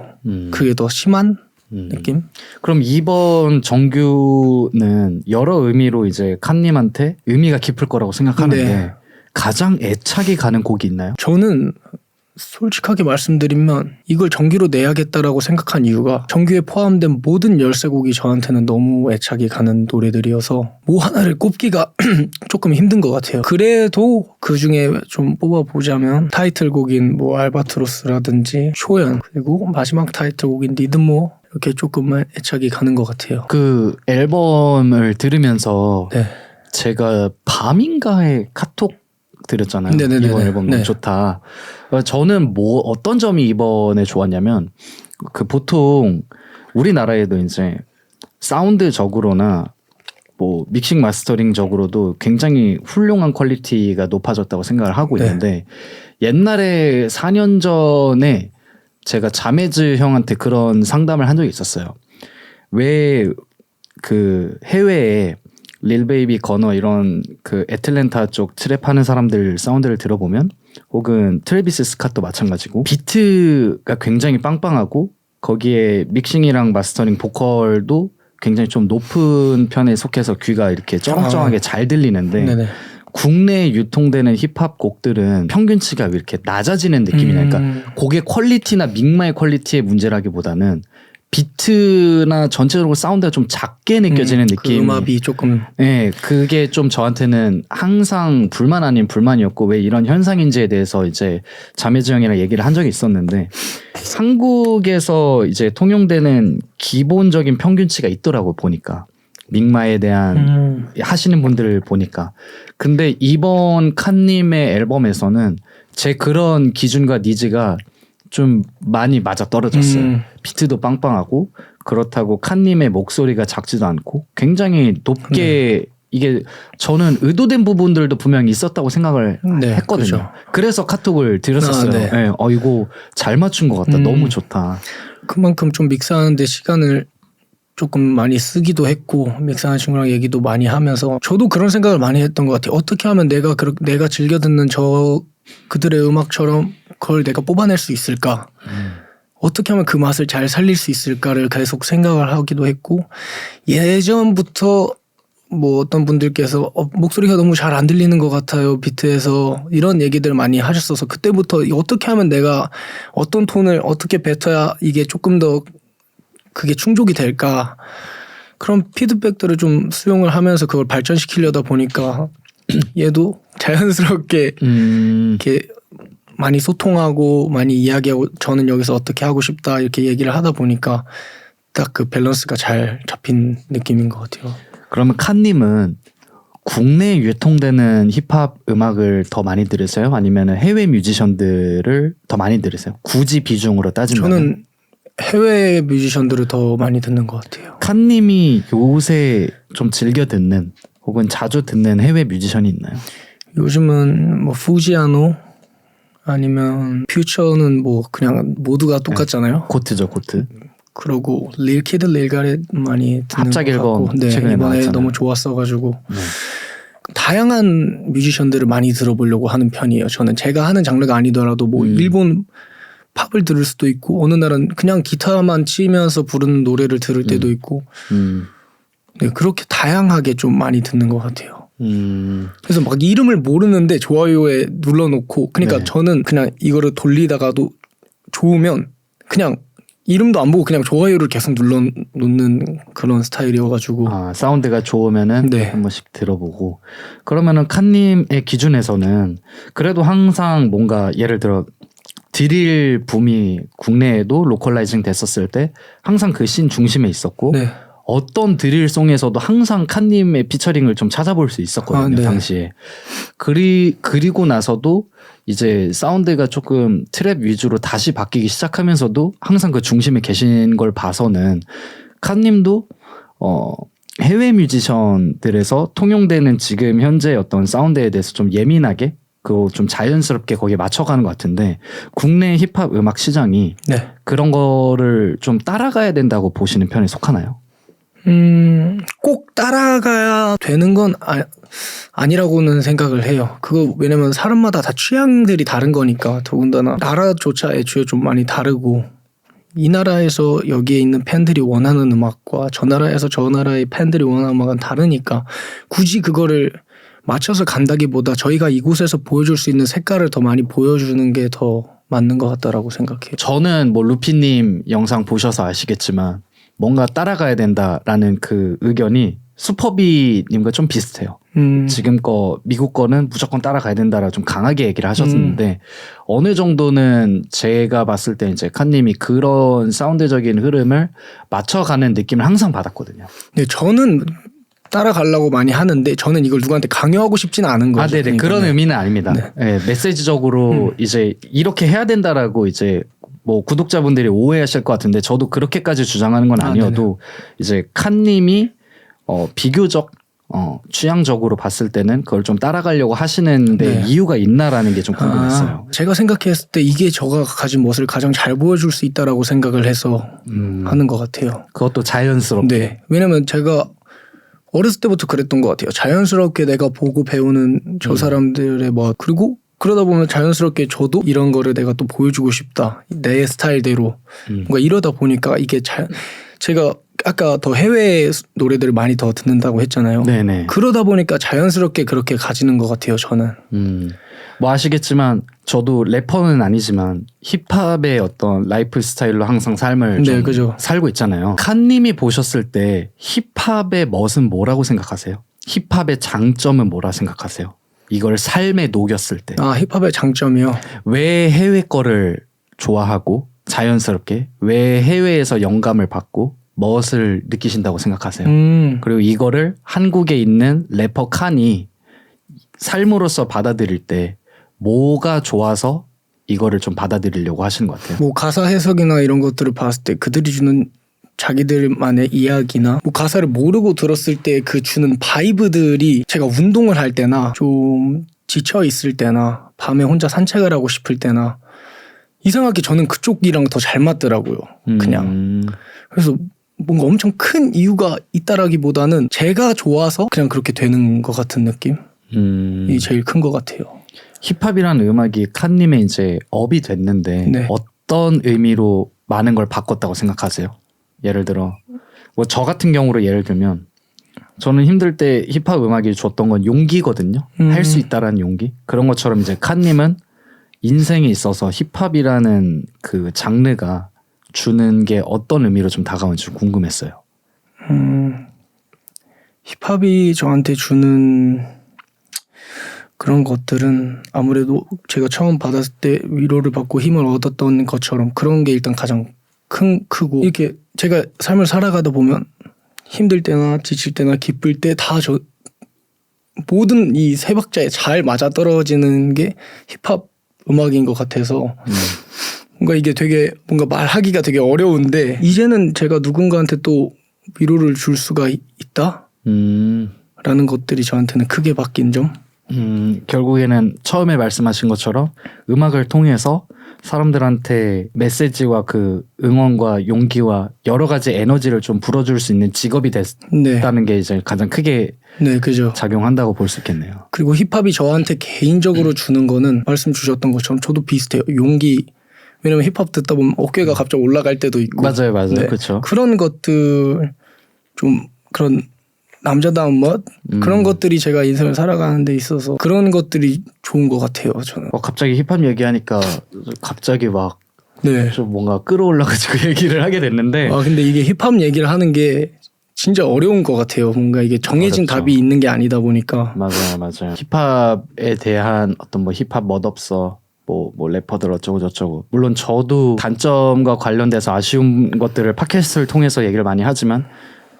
그게 더 심한 느낌? 그럼 이번 정규는 여러 의미로 이제 칸님한테 의미가 깊을 거라고 생각하는데 네. 가장 애착이 가는 곡이 있나요? 저는 솔직하게 말씀드리면 이걸 정규로 내야겠다라고 생각한 이유가 정규에 포함된 모든 13곡이 저한테는 너무 애착이 가는 노래들이어서 뭐 하나를 꼽기가 조금 힘든 것 같아요. 그래도 그중에 좀 뽑아보자면 타이틀곡인 뭐 알바트로스라든지 쇼연 그리고 마지막 타이틀곡인 니드모 이렇게 조금만 애착이 가는 것 같아요. 그 앨범을 들으면서 네. 제가 밤인가에 카톡 드렸잖아요. 네네네네. 이번 앨범 너무 네. 좋다. 저는 뭐 어떤 점이 이번에 좋았냐면 그 보통 우리나라에도 이제 사운드적으로나 뭐 믹싱 마스터링적으로도 굉장히 훌륭한 퀄리티가 높아졌다고 생각을 하고 있는데 옛날에 4년 전에 제가 자매즈 형한테 그런 상담을 한 적이 있었어요. 왜 그 해외에 릴베이비 거너 이런 그 애틀랜타 쪽 트랩 하는 사람들 사운드를 들어보면 혹은 트래비스 스캇도 마찬가지고 비트가 굉장히 빵빵하고 거기에 믹싱이랑 마스터링 보컬도 굉장히 좀 높은 편에 속해서 귀가 이렇게 쩌렁쩌렁하게 잘 들리는데 네네. 국내에 유통되는 힙합 곡들은 평균치가 이렇게 낮아지는 느낌이냐. 그러니까 곡의 퀄리티나 믹마의 퀄리티의 문제라기보다는 비트나 전체적으로 사운드가 좀 작게 느껴지는 그 느낌. 음압이 조금 네, 그게 좀 저한테는 항상 불만 아닌 불만이었고 왜 이런 현상인지에 대해서 이제 자매즈 형이랑 얘기를 한 적이 있었는데 한국에서 이제 통용되는 기본적인 평균치가 있더라고 보니까 믹마에 대한 하시는 분들을 보니까. 근데 이번 칸님의 앨범에서는 제 그런 기준과 니즈가 좀 많이 맞아 떨어졌어요. 비트도 빵빵하고 그렇다고 칸님의 목소리가 작지도 않고 굉장히 높게 이게 저는 의도된 부분들도 분명히 있었다고 생각을 했거든요. 그렇죠. 그래서 카톡을 드렸었어요. 네. 이거 잘 맞춘 것 같다. 너무 좋다. 그만큼 좀 믹스하는데 시간을 조금 많이 쓰기도 했고 믹스하는 친구랑 얘기도 많이 하면서 저도 그런 생각을 많이 했던 것 같아요. 어떻게 하면 내가 즐겨 듣는 그들의 음악처럼 그걸 내가 뽑아낼 수 있을까? 어떻게 하면 그 맛을 잘 살릴 수 있을까를 계속 생각을 하기도 했고 예전부터 뭐 어떤 분들께서 목소리가 너무 잘 안 들리는 것 같아요 비트에서 이런 얘기들 많이 하셨어서 그때부터 어떻게 하면 내가 어떤 톤을 어떻게 뱉어야 이게 조금 더 그게 충족이 될까 그런 피드백들을 좀 수용을 하면서 그걸 발전시키려다 보니까 얘도 자연스럽게 이렇게 많이 소통하고 많이 이야기하고 저는 여기서 어떻게 하고 싶다 이렇게 얘기를 하다 보니까 딱 그 밸런스가 잘 잡힌 느낌인 것 같아요. 그러면 칸님은 국내에 유통되는 힙합 음악을 더 많이 들으세요? 아니면 해외 뮤지션들을 더 많이 들으세요? 굳이 비중으로 따진다면? 저는 해외 뮤지션들을 더 많이 듣는 것 같아요. 칸님이 요새 좀 즐겨 듣는 혹은 자주 듣는 해외 뮤지션이 있나요? 요즘은 뭐 fujiano 아니면 퓨처는 뭐 그냥 모두가 똑같잖아요. 고트죠, 고트. 그러고 릴키드 릴가렛 많이 듣는 합작 것 같고 앨범 네, 최근에 이번에 나왔잖아요. 너무 좋았어가지고 네. 다양한 뮤지션들을 많이 들어보려고 하는 편이에요. 저는 제가 하는 장르가 아니더라도 뭐 일본 팝을 들을 수도 있고 어느 날은 그냥 기타만 치면서 부르는 노래를 들을 때도 있고 네, 그렇게 다양하게 좀 많이 듣는 것 같아요. 그래서 막 이름을 모르는데 좋아요에 눌러놓고 그러니까 네. 저는 그냥 이거를 돌리다가도 좋으면 그냥 이름도 안 보고 그냥 좋아요를 계속 눌러놓는 그런 스타일이어가지고 사운드가 좋으면은 네. 한 번씩 들어보고 그러면은 칸님의 기준에서는 그래도 항상 뭔가 예를 들어 드릴 붐이 국내에도 로컬라이징 됐었을 때 항상 그 씬 중심에 있었고 네. 어떤 드릴송에서도 항상 칸님의 피처링을 좀 찾아볼 수 있었거든요. 네. 당시에. 그리고 나서도 이제 사운드가 조금 트랩 위주로 다시 바뀌기 시작하면서도 항상 그 중심에 계신 걸 봐서는 칸님도 해외 뮤지션들에서 통용되는 지금 현재 어떤 사운드에 대해서 좀 예민하게 그거 좀 자연스럽게 거기에 맞춰가는 것 같은데 국내 힙합 음악 시장이 네. 그런 거를 좀 따라가야 된다고 보시는 편에 속하나요? 꼭 따라가야 되는 건 아니라고는 생각을 해요. 그거 왜냐면 사람마다 다 취향들이 다른 거니까 더군다나 나라조차 애초에 좀 많이 다르고 이 나라에서 여기에 있는 팬들이 원하는 음악과 저 나라에서 저 나라의 팬들이 원하는 음악은 다르니까 굳이 그거를 맞춰서 간다기보다 저희가 이곳에서 보여줄 수 있는 색깔을 더 많이 보여주는 게 더 맞는 것 같다라고 생각해요. 저는 뭐 루피님 영상 보셔서 아시겠지만 뭔가 따라가야 된다라는 그 의견이 슈퍼비님과 좀 비슷해요. 지금 거 미국 거는 무조건 따라가야 된다라 좀 강하게 얘기를 하셨는데 어느 정도는 제가 봤을 때 이제 칸님이 그런 사운드적인 흐름을 맞춰가는 느낌을 항상 받았거든요. 네, 저는 따라가려고 많이 하는데 저는 이걸 누구한테 강요하고 싶지는 않은 거죠. 네네. 그러니까. 그런 의미는 아닙니다. 네. 네, 메시지적으로 이제 이렇게 해야 된다라고 이제 뭐 구독자분들이 오해하실 것 같은데 저도 그렇게까지 주장하는 건 아니어도 이제 칸님이 비교적 취향적으로 봤을 때는 그걸 좀 따라가려고 하시는데 이유가 있나라는 게 좀 궁금했어요. 제가 생각했을 때 이게 저가 가진 멋을 가장 잘 보여줄 수 있다라고 생각을 해서 하는 것 같아요. 그것도 자연스럽게. 네. 왜냐면 제가 어렸을 때부터 그랬던 것 같아요. 자연스럽게 내가 보고 배우는 저 사람들의 멋 그리고 그러다 보면 자연스럽게 저도 이런 거를 내가 또 보여주고 싶다. 내 스타일대로. 뭔가 이러다 보니까 이게 제가 아까 더 해외 노래들을 많이 더 듣는다고 했잖아요. 네네. 그러다 보니까 자연스럽게 그렇게 가지는 것 같아요. 저는. 뭐 아시겠지만 저도 래퍼는 아니지만 힙합의 어떤 라이프 스타일로 항상 삶을 좀 그죠. 살고 있잖아요. 칸님이 보셨을 때 힙합의 멋은 뭐라고 생각하세요? 힙합의 장점은 뭐라 생각하세요? 이걸 삶에 녹였을 때. 힙합의 장점이요. 왜 해외 거를 좋아하고 자연스럽게 왜 해외에서 영감을 받고 멋을 느끼신다고 생각하세요? 그리고 이거를 한국에 있는 래퍼 칸이 삶으로서 받아들일 때 뭐가 좋아서 이거를 좀 받아들이려고 하시는 것 같아요? 뭐 가사 해석이나 이런 것들을 봤을 때 그들이 주는 자기들만의 이야기나 뭐 가사를 모르고 들었을 때 그 주는 바이브들이 제가 운동을 할 때나 좀 지쳐 있을 때나 밤에 혼자 산책을 하고 싶을 때나 이상하게 저는 그쪽이랑 더 잘 맞더라고요. 그냥. 그래서 뭔가 엄청 큰 이유가 있다라기보다는 제가 좋아서 그냥 그렇게 되는 것 같은 느낌이 제일 큰 것 같아요. 힙합이라는 음악이 칸님의 이제 업이 됐는데 네. 어떤 의미로 많은 걸 바꿨다고 생각하세요? 예를 들어 뭐 저 같은 경우로 예를 들면 저는 힘들 때 힙합 음악이 줬던 건 용기거든요. 할 수 있다라는 용기. 그런 것처럼 이제 칸님은 인생에 있어서 힙합이라는 그 장르가 주는 게 어떤 의미로 좀 다가오는지 궁금했어요. 힙합이 저한테 주는 그런 것들은 아무래도 제가 처음 받았을 때 위로를 받고 힘을 얻었던 것처럼 그런 게 일단 가장 크고 이렇게 제가 삶을 살아가다 보면 힘들 때나 지칠 때나 기쁠 때 다 모든 이 세 박자에 잘 맞아떨어지는 게 힙합 음악인 것 같아서 뭔가 이게 되게 뭔가 말하기가 되게 어려운데 이제는 제가 누군가한테 또 위로를 줄 수가 있다? 라는 것들이 저한테는 크게 바뀐 점? 결국에는 처음에 말씀하신 것처럼 음악을 통해서 사람들한테 메시지와 그 응원과 용기와 여러 가지 에너지를 좀 불어줄 수 있는 직업이 됐다는 게 이제 가장 크게 네, 그죠. 작용한다고 볼 수 있겠네요. 그리고 힙합이 저한테 개인적으로 주는 거는 말씀 주셨던 것처럼 저도 비슷해요. 용기. 왜냐면 힙합 듣다 보면 어깨가 갑자기 올라갈 때도 있고. 맞아요. 네. 그렇죠. 그런 것들 좀 그런 남자다운 멋 그런 것들이 제가 인생을 살아가는 데 있어서 그런 것들이 좋은 것 같아요. 저는. 갑자기 힙합 얘기하니까 갑자기 막 네. 좀 뭔가 끌어올라가지고 얘기를 하게 됐는데. 근데 이게 힙합 얘기를 하는 게 진짜 어려운 것 같아요. 뭔가 이게 정해진 어렵죠. 답이 있는 게 아니다 보니까. 맞아요. 힙합에 대한 어떤 뭐 힙합 멋없어. 뭐 래퍼들 어쩌고 저쩌고. 물론 저도 단점과 관련돼서 아쉬운 것들을 팟캐스트를 통해서 얘기를 많이 하지만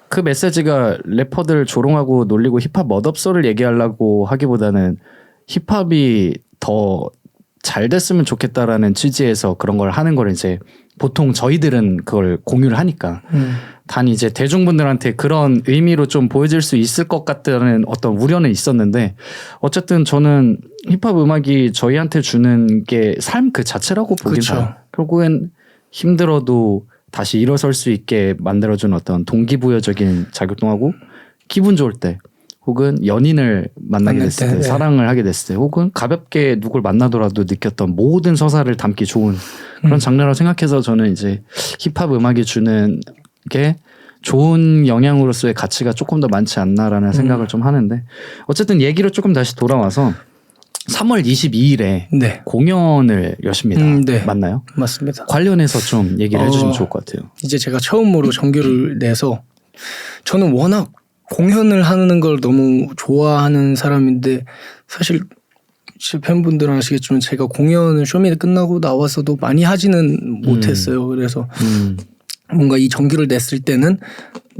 그 메시지가 래퍼들 조롱하고 놀리고 힙합 멋없어를 얘기하려고 하기보다는 힙합이 더 잘 됐으면 좋겠다라는 취지에서 그런 걸 하는 걸 이제 보통 저희들은 그걸 공유를 하니까 단 이제 대중분들한테 그런 의미로 좀 보여질 수 있을 것 같다는 어떤 우려는 있었는데 어쨌든 저는 힙합 음악이 저희한테 주는 게 삶 그 자체라고 보긴 그렇죠. 해요. 결국엔 힘들어도 다시 일어설 수 있게 만들어주는 어떤 동기부여적인 작용도 하고 기분 좋을 때 혹은 연인을 만나게 됐을 때, 네. 사랑을 하게 됐을 때 혹은 가볍게 누굴 만나더라도 느꼈던 모든 서사를 담기 좋은 그런 장르라고 생각해서 저는 이제 힙합 음악이 주는 게 좋은 영향으로서의 가치가 조금 더 많지 않나라는 생각을 좀 하는데 어쨌든 얘기로 조금 다시 돌아와서 3월 22일에 네. 공연을 여십니다. 네. 맞나요? 맞습니다. 관련해서 좀 얘기를 해주시면 좋을 것 같아요. 이제 제가 처음으로 정규를 내서 저는 워낙 공연을 하는 걸 너무 좋아하는 사람인데 사실 제 팬분들은 아시겠지만 제가 공연을 쇼미더 끝나고 나와서도 많이 하지는 못했어요. 그래서 뭔가 이 정규를 냈을 때는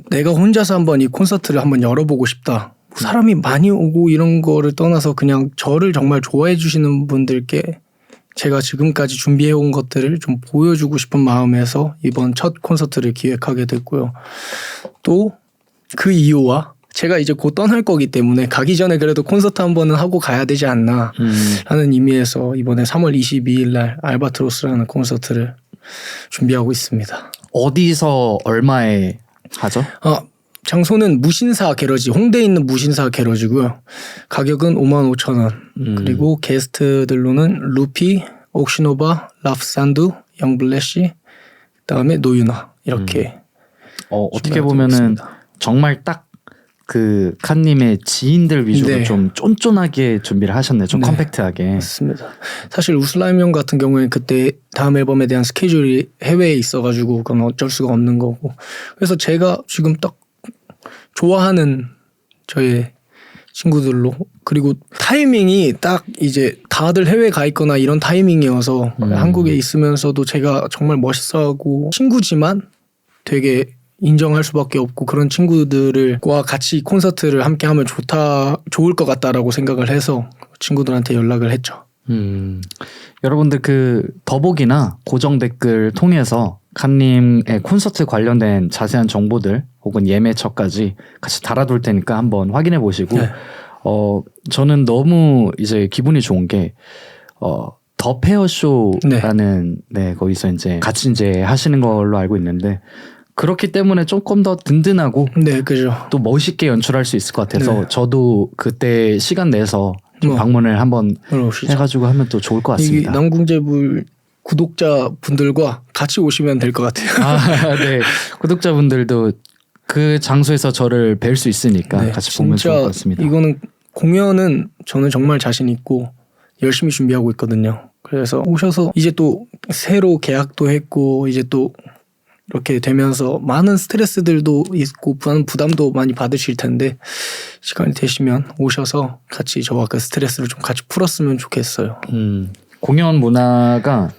내가 혼자서 한번 이 콘서트를 한번 열어보고 싶다. 사람이 많이 오고 이런 거를 떠나서 그냥 저를 정말 좋아해 주시는 분들께 제가 지금까지 준비해온 것들을 좀 보여주고 싶은 마음에서 이번 첫 콘서트를 기획하게 됐고요. 또 그 이유와 제가 이제 곧 떠날 거기 때문에 가기 전에 그래도 콘서트 한 번은 하고 가야 되지 않나 라는 의미에서 이번에 3월 22일 날 알바트로스라는 콘서트를 준비하고 있습니다. 어디서 얼마에 하죠? 장소는 무신사 게러지, 홍대에 있는 무신사 게러지고요. 가격은 55,000원. 그리고 게스트들로는 루피, 옥시노바, 라프산두, 영블래시, 그다음에 노유나 이렇게. 어떻게 보면은 정말 딱 그 칸님의 지인들 위주로 네. 좀 쫀쫀하게 준비를 하셨네요. 좀 컴팩트하게. 맞습니다. 사실 우슬라임 형 같은 경우에는 그때 다음 앨범에 대한 스케줄이 해외에 있어가지고 그건 어쩔 수가 없는 거고. 그래서 제가 지금 딱 좋아하는 저의 친구들로 그리고 타이밍이 딱 이제 다들 해외 가 있거나 이런 타이밍이어서 한국에 있으면서도 제가 정말 멋있어하고 친구지만 되게 인정할 수밖에 없고 그런 친구들과 같이 콘서트를 함께 하면 좋을 것 같다라고 생각을 해서 친구들한테 연락을 했죠. 여러분들 그 더보기나 고정 댓글 통해서 칸님의 콘서트 관련된 자세한 정보들 혹은 예매처까지 같이 달아둘 테니까 한번 확인해 보시고 네. 저는 너무 이제 기분이 좋은 게 더 페어 쇼라는 네. 거기서 이제 같이 이제 하시는 걸로 알고 있는데 그렇기 때문에 조금 더 든든하고 네, 그죠. 또 멋있게 연출할 수 있을 것 같아서 네. 저도 그때 시간 내서 좀 방문을 한번 그러시죠. 해가지고 하면 또 좋을 것 이게 같습니다. 남궁제불 구독자분들과 같이 오시면 될 것 같아요. 네. 구독자분들도 그 장소에서 저를 뵐 수 있으니까 네, 같이 보면 좋을 것 같습니다. 이거는 공연은 저는 정말 자신 있고 열심히 준비하고 있거든요. 그래서 오셔서 이제 또 새로 계약도 했고 이제 또 이렇게 되면서 많은 스트레스들도 있고 부담도 많이 받으실 텐데 시간이 되시면 오셔서 같이 저와 그 스트레스를 좀 같이 풀었으면 좋겠어요. 공연 문화가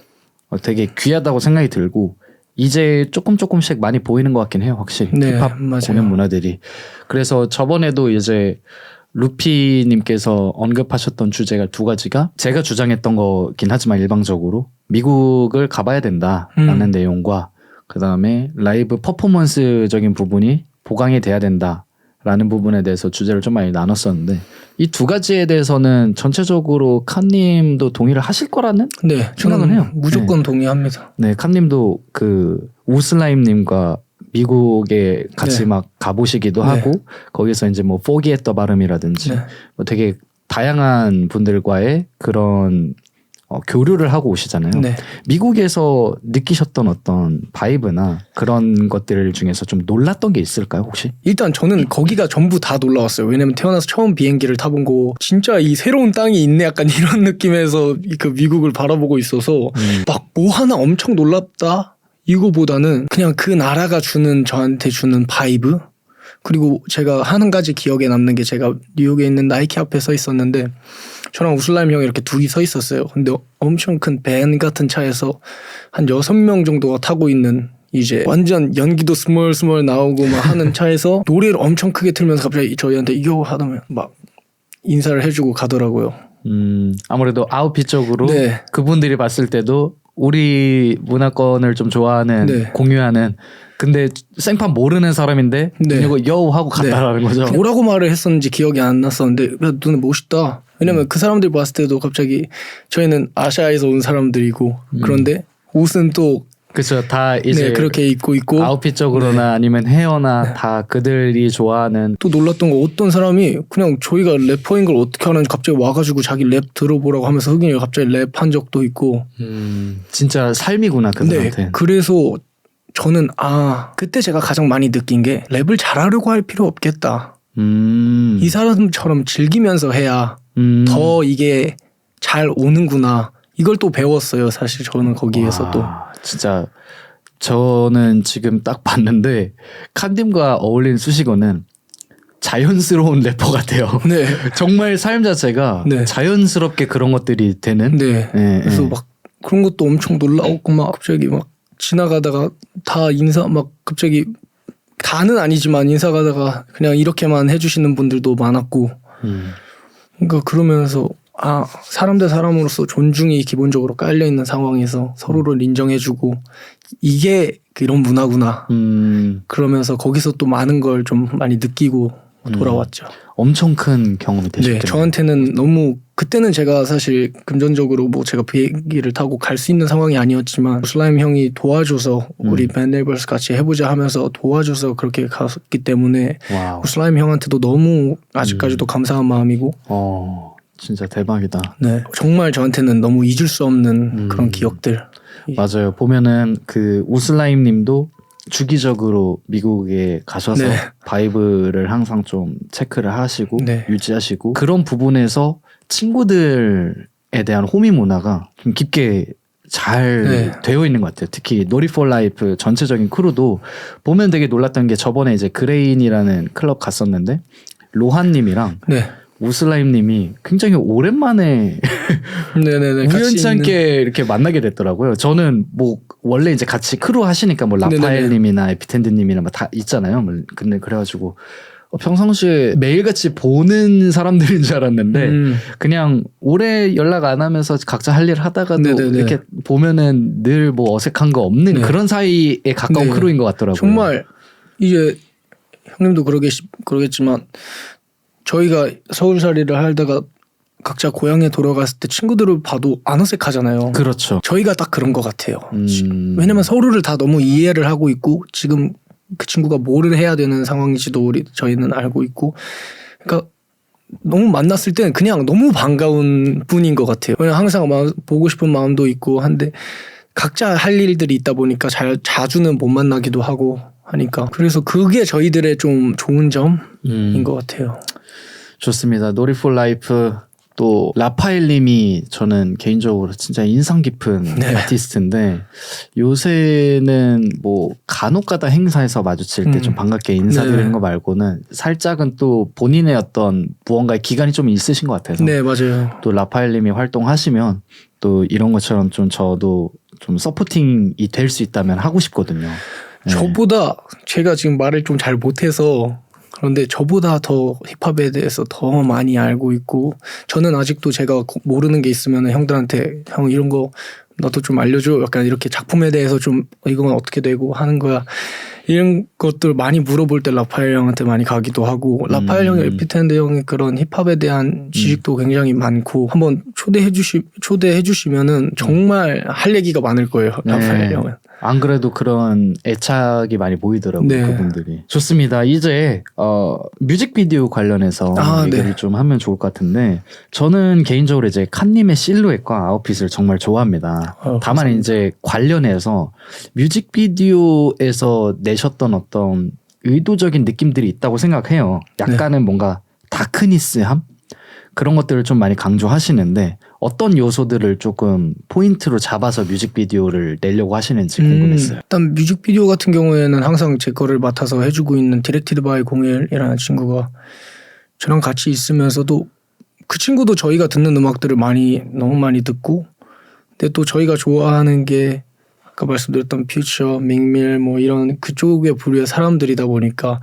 되게 귀하다고 생각이 들고 이제 조금씩 많이 보이는 것 같긴 해요. 확실히 네, 힙합 맞아요. 공연 문화들이. 그래서 저번에도 이제 루피님께서 언급하셨던 주제가 두 가지가 제가 주장했던 거긴 하지만 일방적으로 미국을 가봐야 된다라는 내용과 그 다음에 라이브 퍼포먼스적인 부분이 보강이 돼야 된다라는 부분에 대해서 주제를 좀 많이 나눴었는데 이 두 가지에 대해서는 전체적으로 칸님도 동의를 하실 거라는 네, 생각은 해요. 무조건 동의합니다. 네, 칸님도 그 우슬라임님과 미국에 같이 네. 막 가보시기도 네. 하고 거기서 이제 뭐 포기했더 발음이라든지 네. 뭐 되게 다양한 분들과의 그런 교류를 하고 오시잖아요. 네. 미국에서 느끼셨던 어떤 바이브나 그런 것들 중에서 좀 놀랐던 게 있을까요, 혹시? 일단 저는 거기가 전부 다 놀라웠어요. 왜냐면 태어나서 처음 비행기를 타본 거 진짜 이 새로운 땅이 있네 약간 이런 느낌에서 그 미국을 바라보고 있어서 막 뭐 하나 엄청 놀랍다 이거보다는 그냥 그 나라가 저한테 주는 바이브. 그리고 제가 한 가지 기억에 남는 게 제가 뉴욕에 있는 나이키 앞에 서 있었는데 저랑 우슬라임 형이 이렇게 둘이 서 있었어요. 근데 엄청 큰 밴 같은 차에서 한 6명 정도가 타고 있는 이제 완전 연기도 스멀스멀 나오고 막 하는 차에서 노래를 엄청 크게 틀면서 갑자기 저희한테 이거 하다면 막 인사를 해주고 가더라고요. 아무래도 아웃핏 쪽으로 네. 그분들이 봤을 때도 우리 문화권을 좀 좋아하는 네. 공유하는 근데 생판 모르는 사람인데 네. 이거 여우 하고 갔다라는 거죠. 뭐라고 말을 했었는지 기억이 안 났었는데 눈에 멋있다. 왜냐면 그 사람들 봤을 때도 갑자기 저희는 아시아에서 온 사람들이고 그런데 옷은 또 그렇죠. 다 이제 네, 그렇게 입고 있고 아웃핏 쪽으로나 아니면 헤어나 다 그들이 좋아하는 또 놀랐던 거 어떤 사람이 그냥 저희가 래퍼인 걸 어떻게 하는지 갑자기 와가지고 자기 랩 들어보라고 하면서 흑인이 갑자기 랩한 적도 있고 진짜 삶이구나 그들한테. 네, 그래서 저는 그때 제가 가장 많이 느낀 게 랩을 잘하려고 할 필요 없겠다. 이 사람처럼 즐기면서 해야 더 이게 잘 오는구나. 이걸 또 배웠어요. 사실 저는 거기에서 또. 진짜 저는 지금 딱 봤는데 칸딤과 어울린 수식어는 자연스러운 래퍼 같아요. 네. 정말 삶 자체가 네. 자연스럽게 그런 것들이 되는. 네. 그래서 막 그런 것도 엄청 놀라웠고 막 갑자기 막 지나가다가 다 인사 막 갑자기 다는 아니지만 인사 가다가 그냥 이렇게만 해주시는 분들도 많았고 그러니까 그러면서 사람 대 사람으로서 존중이 기본적으로 깔려 있는 상황에서 서로를 인정해주고 이게 이런 문화구나. 그러면서 거기서 또 많은 걸 좀 많이 느끼고 돌아왔죠. 엄청 큰 경험이 되셨겠네요. 네, 저한테는 너무 그때는 제가 사실 금전적으로 뭐 제가 비행기를 타고 갈 수 있는 상황이 아니었지만 슬라임 형이 도와줘서 우리 밴 네이버스 같이 해보자 하면서 도와줘서 그렇게 갔기 때문에 슬라임 형한테도 너무 아직까지도 감사한 마음이고 진짜 대박이다. 네, 정말 저한테는 너무 잊을 수 없는 그런 기억들. 맞아요. 보면은 그 우슬라임 님도 주기적으로 미국에 가셔서 네. 바이브를 항상 좀 체크를 하시고 네. 유지하시고 그런 부분에서 친구들에 대한 호미 문화가 좀 깊게 잘 되어 있는 것 같아요. 특히 노리 폴 라이프 전체적인 크루도 보면 되게 놀랐던 게 저번에 이제 그레인이라는 클럽 갔었는데 로한 님이랑 우슬라임 님이 굉장히 오랜만에 우연치 않게 이렇게 만나게 됐더라고요. 저는 뭐 원래 이제 같이 크루 하시니까 뭐 라파엘 님이나 에피텐드 님이나 뭐 다 있잖아요. 근데 그래가지고 평상시에 매일같이 보는 사람들인 줄 알았는데 그냥 오래 연락 안 하면서 각자 할 일 하다가도 이렇게 보면은 늘 뭐 어색한 거 없는 그런 사이에 가까운 크루인 것 같더라고요. 정말 이제 형님도 그러겠지만 저희가 서울살이를 하다가 각자 고향에 돌아갔을 때 친구들을 봐도 안 어색하잖아요. 그렇죠. 저희가 딱 그런 것 같아요. 왜냐면 서로를 다 너무 이해를 하고 있고 지금 그 친구가 뭐를 해야 되는 상황인지도 저희는 알고 있고, 그러니까 너무 만났을 때는 그냥 너무 반가운 분인 것 같아요. 왜냐면 항상 보고 싶은 마음도 있고 한데 각자 할 일들이 있다 보니까 자주는 못 만나기도 하고 하니까, 그래서 그게 저희들의 좀 좋은 점인 것 같아요. 좋습니다. 놀이 for 라이프 또 라파엘님이 저는 개인적으로 진짜 인상 깊은 네. 아티스트인데 요새는 뭐 간혹가다 행사에서 마주칠 때 좀 반갑게 인사드리는 네. 거 말고는 살짝은 또 본인의 어떤 무언가의 기간이 좀 있으신 것 같아서 네, 맞아요. 또 라파엘님이 활동하시면 또 이런 것처럼 좀 저도 좀 서포팅이 될 수 있다면 하고 싶거든요. 네. 저보다 제가 지금 말을 좀 잘 못해서 그런데 저보다 더 힙합에 대해서 더 많이 알고 있고, 저는 아직도 제가 모르는 게 있으면 형들한테 형 이런 거 너도 좀 알려줘, 약간 이렇게 작품에 대해서 좀 이건 어떻게 되고 하는 거야 이런 것들 많이 물어볼 때 라파엘 형한테 많이 가기도 하고, 라파엘 형이 에피텐드 형의 그런 힙합에 대한 지식도 굉장히 많고, 한번 초대해 주시면은 정말 할 얘기가 많을 거예요. 라파엘 형은. 안 그래도 그런 애착이 많이 보이더라고요. 네. 그분들이. 좋습니다. 이제 뮤직비디오 관련해서 얘기를 네. 좀 하면 좋을 것 같은데, 저는 개인적으로 이제 칸님의 실루엣과 아웃핏을 정말 좋아합니다. 다만 감사합니다. 이제 관련해서 뮤직비디오에서 내셨던 어떤 의도적인 느낌들이 있다고 생각해요. 약간은 뭔가 다크니스함? 그런 것들을 좀 많이 강조하시는데 어떤 요소들을 조금 포인트로 잡아서 뮤직비디오를 내려고 하시는지 궁금했어요. 일단 뮤직비디오 같은 경우에는 항상 제 거를 맡아서 해주고 있는 디렉티드 바이 01이라는 친구가 저랑 같이 있으면서도, 그 친구도 저희가 듣는 음악들을 너무 많이 듣고, 근데 또 저희가 좋아하는 게 아까 말씀드렸던 퓨처, 밍밀 뭐 이런 그쪽의 부류의 사람들이다 보니까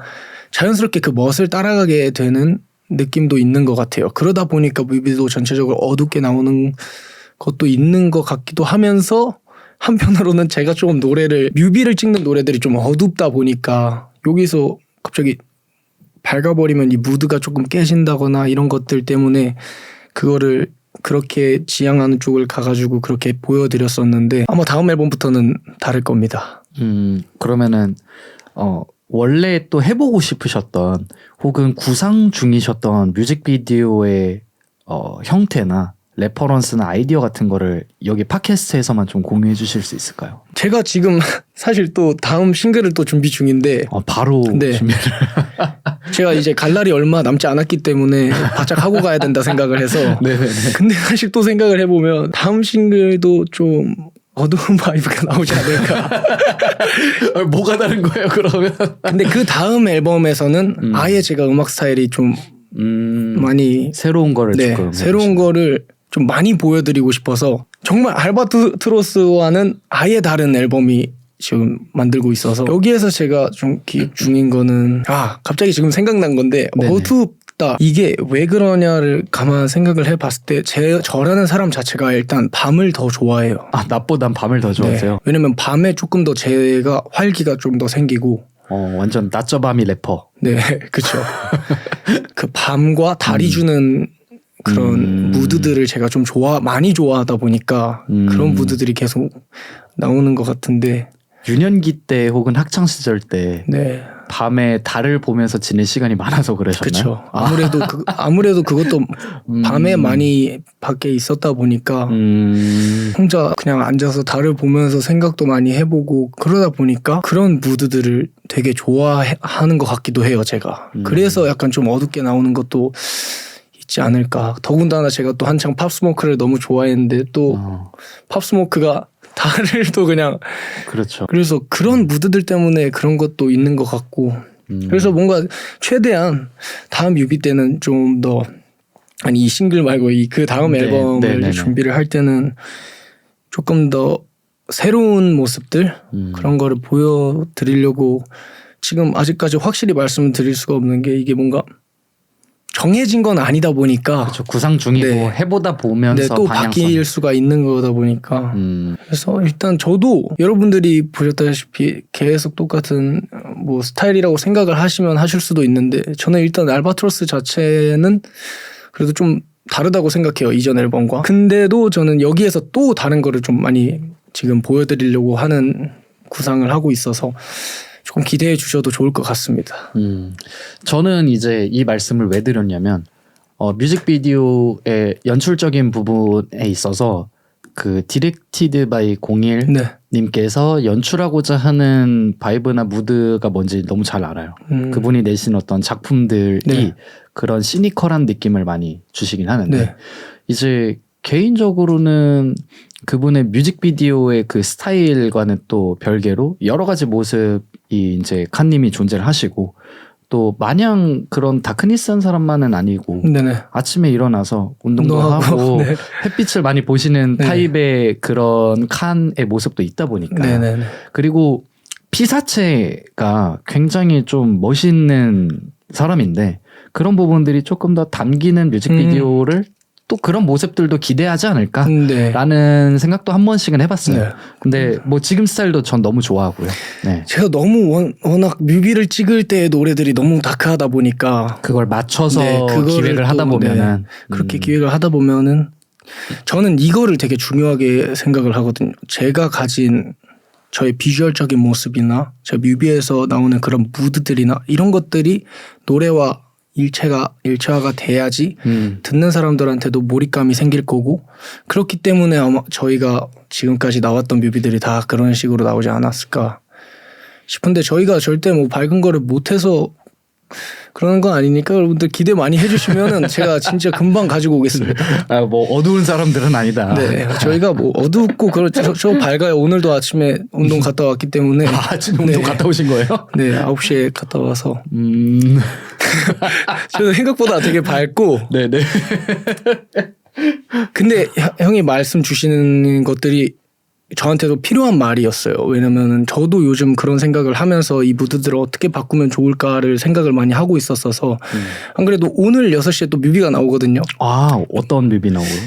자연스럽게 그 멋을 따라가게 되는 느낌도 있는 것 같아요. 그러다 보니까 뮤비도 전체적으로 어둡게 나오는 것도 있는 것 같기도 하면서, 한편으로는 제가 조금 뮤비를 찍는 노래들이 좀 어둡다 보니까 여기서 갑자기 밝아버리면 이 무드가 조금 깨진다거나 이런 것들 때문에 그거를 그렇게 지향하는 쪽을 가가지고 그렇게 보여드렸었는데, 아마 다음 앨범부터는 다를 겁니다. 그러면은 원래 또 해보고 싶으셨던 혹은 구상 중이셨던 뮤직비디오의 형태나 레퍼런스나 아이디어 같은 거를 여기 팟캐스트에서만 좀 공유해 주실 수 있을까요? 제가 지금 사실 또 다음 싱글을 또 준비 중인데, 바로 네. 준비를. 제가 이제 갈 날이 얼마 남지 않았기 때문에 바짝 하고 가야 된다 생각을 해서 네네네. 근데 사실 또 생각을 해보면 다음 싱글도 좀 어두운 바이브가 나오지 않을까. 뭐가 다른 거예요 그러면? 근데 그 다음 앨범에서는 아예 제가 음악 스타일이 좀 많이 새로운 거를 네, 조금 새로운 거를 좀 많이 보여드리고 싶어서, 정말 알바트로스와는 아예 다른 앨범이 지금 만들고 있어서 여기에서 제가 좀 기획 중인 거는, 갑자기 지금 생각난 건데, 네네. 어둡다 이게 왜 그러냐를 가만 생각을 해봤을 때 저라는 사람 자체가 일단 밤을 더 좋아해요. 낮보단 밤을 더 좋아하세요? 네. 왜냐면 밤에 조금 더 제가 활기가 좀 더 생기고. 완전 낮저 밤이 래퍼. 네, 그렇죠. 그 밤과 달이 주는 그런 무드들을 제가 좀 많이 좋아하다 보니까 그런 무드들이 계속 나오는 것 같은데, 유년기 때 혹은 학창 시절 때 네, 밤에 달을 보면서 지낸 시간이 많아서 그러셨나요? 그렇죠. 아무래도 그것도 밤에 많이 밖에 있었다 보니까 혼자 그냥 앉아서 달을 보면서 생각도 많이 해보고 그러다 보니까 그런 무드들을 되게 좋아하는 것 같기도 해요, 제가. 그래서 약간 좀 어둡게 나오는 것도 있지 않을까. 더군다나 제가 또 한창 팝스모크를 너무 좋아했는데 또 팝스모크가 달을 또 그냥, 그렇죠. 그래서 그런 무드들 때문에 그런 것도 있는 것 같고, 그래서 뭔가 최대한 다음 뮤비 때는 좀 더, 이 싱글 말고 그 다음 앨범을 준비를 할 때는 조금 더 새로운 모습들 그런 거를 보여드리려고, 지금 아직까지 확실히 말씀을 드릴 수가 없는 게, 이게 뭔가 정해진 건 아니다 보니까, 그렇죠. 구상 중이고 네. 해보다 보면서 또 방향성. 바뀔 수가 있는 거다 보니까. 그래서 일단 저도 여러분들이 보셨다시피 계속 똑같은 뭐 스타일이라고 생각을 하시면 하실 수도 있는데, 저는 일단 알바트로스 자체는 그래도 좀 다르다고 생각해요, 이전 앨범과. 근데도 저는 여기에서 또 다른 거를 좀 많이 지금 보여드리려고 하는 구상을 하고 있어서, 조금 기대해 주셔도 좋을 것 같습니다. 저는 이제 이 말씀을 왜 드렸냐면 뮤직비디오의 연출적인 부분에 있어서 그 디렉티드 바이 01 네. 님께서 연출하고자 하는 바이브나 무드가 뭔지 너무 잘 알아요. 그분이 내신 어떤 작품들이 네. 그런 시니컬한 느낌을 많이 주시긴 하는데 네. 이제 개인적으로는 그분의 뮤직비디오의 그 스타일과는 또 별개로 여러 가지 모습이 이제 칸님이 존재를 하시고 또 마냥 그런 다크니스한 사람만은 아니고 네네. 아침에 일어나서 운동도 하고 네. 햇빛을 많이 보시는 네. 타입의 그런 칸의 모습도 있다 보니까 네네. 그리고 피사체가 굉장히 좀 멋있는 사람인데 그런 부분들이 조금 더 담기는 뮤직비디오를 또 그런 모습들도 기대하지 않을까라는 네. 생각도 한 번씩은 해봤어요. 네. 근데 뭐 지금 스타일도 전 너무 좋아하고요. 네. 제가 너무 워낙 뮤비를 찍을 때 노래들이 너무 다크하다 보니까 그걸 맞춰서 네, 그거를 기획을 하다 또, 보면은 그렇게 기획을 하다 보면은 저는 이거를 되게 중요하게 생각을 하거든요. 제가 가진 저의 비주얼적인 모습이나 제 뮤비에서 나오는 그런 무드들이나 이런 것들이 노래와 일체화가 돼야지 듣는 사람들한테도 몰입감이 생길 거고 그렇기 때문에 아마 저희가 지금까지 나왔던 뮤비들이 다 그런 식으로 나오지 않았을까 싶은데 저희가 절대 뭐 밝은 거를 못해서 그러는 건 아니니까 여러분들 기대 많이 해주시면은 제가 진짜 금방 가지고 오겠습니다. 아, 뭐 어두운 사람들은 아니다. 네, 저희가 뭐 어둡고 저 밝아요. 오늘도 아침에 운동 갔다 왔기 때문에. 아침 운동 네. 갔다 오신 거예요? 네, 9시에 갔다 와서. 저는 생각보다 되게 밝고. 네네. 근데 형이 말씀 주시는 것들이 저한테도 필요한 말이었어요. 왜냐면 저도 요즘 그런 생각을 하면서 이 무드들을 어떻게 바꾸면 좋을까를 생각을 많이 하고 있었어서 안 그래도 오늘 6시에 또 뮤비가 나오거든요. 아, 어떤 뮤비 나오고요?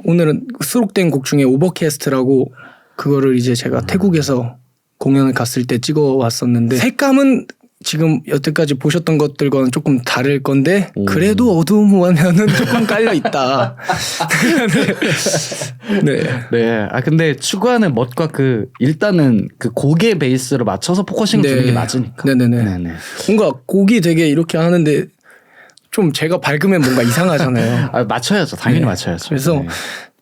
오늘은 수록된 곡 중에 오버캐스트라고 그거를 이제 제가 태국에서 공연을 갔을 때 찍어 왔었는데 색감은 지금 여태까지 보셨던 것들과는 조금 다를 건데 그래도 어두움하면은 조금 깔려 있다. 네. 네. 아 근데 추구하는 멋과 그 일단은 그 곡의 베이스로 맞춰서 포커싱을 네. 주는 게 맞으니까. 네네네. 네네. 뭔가 곡이 되게 이렇게 하는데 좀 제가 밝으면 뭔가 이상하잖아요. 아 맞춰야죠. 당연히 네. 맞춰야죠. 그래서 네.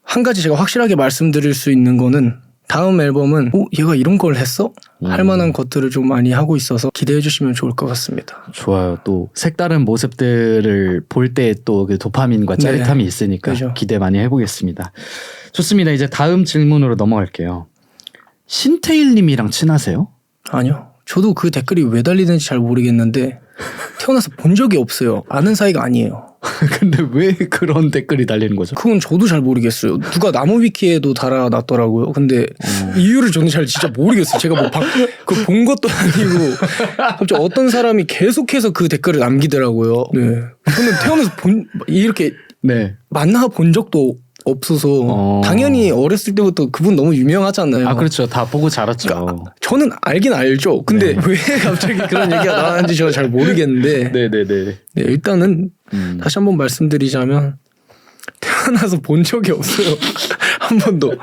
한 가지 제가 확실하게 말씀드릴 수 있는 거는 다음 앨범은 얘가 이런 걸 했어? 할 만한 것들을 좀 많이 하고 있어서 기대해 주시면 좋을 것 같습니다. 좋아요. 또 색다른 모습들을 볼 때 또 그 도파민과 짜릿함이 네. 있으니까 그렇죠. 기대 많이 해보겠습니다. 좋습니다. 이제 다음 질문으로 넘어갈게요. 신태일님이랑 친하세요? 아니요. 저도 그 댓글이 왜 달리는지 잘 모르겠는데 태어나서 본 적이 없어요. 아는 사이가 아니에요. 근데 왜 그런 댓글이 달리는 거죠? 그건 저도 잘 모르겠어요. 누가 나무위키에도 달아놨더라고요. 근데 이유를 저는 잘 진짜 모르겠어요. 제가 뭐 그 본 것도 아니고 갑자기 어떤 사람이 계속해서 그 댓글을 남기더라고요. 네. 저는 태어나서 이렇게 네. 만나 본 적도 없어서 당연히 어렸을 때부터 그분 너무 유명하잖아요. 아 그렇죠. 다 보고 자랐죠. 그러니까 저는 알긴 알죠. 근데 왜 갑자기 그런 얘기가 나왔는지 저는 잘 모르겠는데 네네네. 네, 일단은 다시 한번 말씀드리자면 태어나서 본 적이 없어요. 한 번도.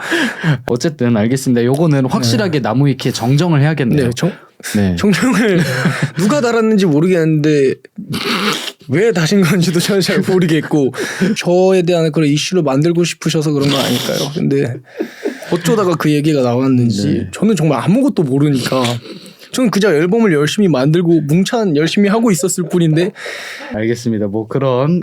어쨌든 알겠습니다. 요거는 확실하게 나무위키에 정정을 해야겠네요. 네, 정정을 누가 달았는지 모르겠는데 왜 다신 건지도 저는 잘 모르겠고 저에 대한 그런 이슈를 만들고 싶으셔서 그런 거 아닐까요? 근데 어쩌다가 그 얘기가 나왔는지 저는 정말 아무것도 모르니까 저는 그저 앨범을 열심히 만들고 뭉찬 열심히 하고 있었을 뿐인데. 알겠습니다. 뭐 그런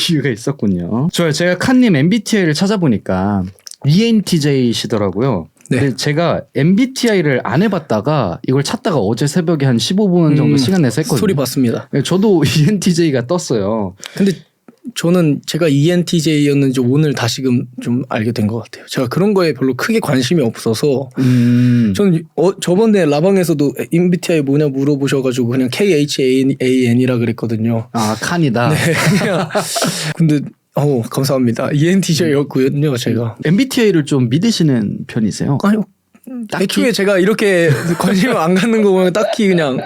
이유가 있었군요. 좋아요. 제가 칸님 MBTI를 찾아보니까 ENTJ시더라고요. 네. 근데 제가 MBTI를 안 해봤다가 이걸 찾다가 어제 새벽에 한 15분 정도 시간 내서 했거든요. 스토리 봤습니다. 네, 저도 ENTJ가 떴어요. 근데 저는 제가 ENTJ였는지 오늘 다시금 좀 알게 된 것 같아요. 제가 그런 거에 별로 크게 관심이 없어서 저는 저번에 라방에서도 MBTI 뭐냐 물어보셔가지고 그냥 KHAN이라 그랬거든요. 아 칸이다. 네. 근데 감사합니다. ENTJ였군요 제가. MBTI를 좀 믿으시는 편이세요? 아니요. 애초에 제가 이렇게 관심을 안 갖는 거 보면 딱히 그냥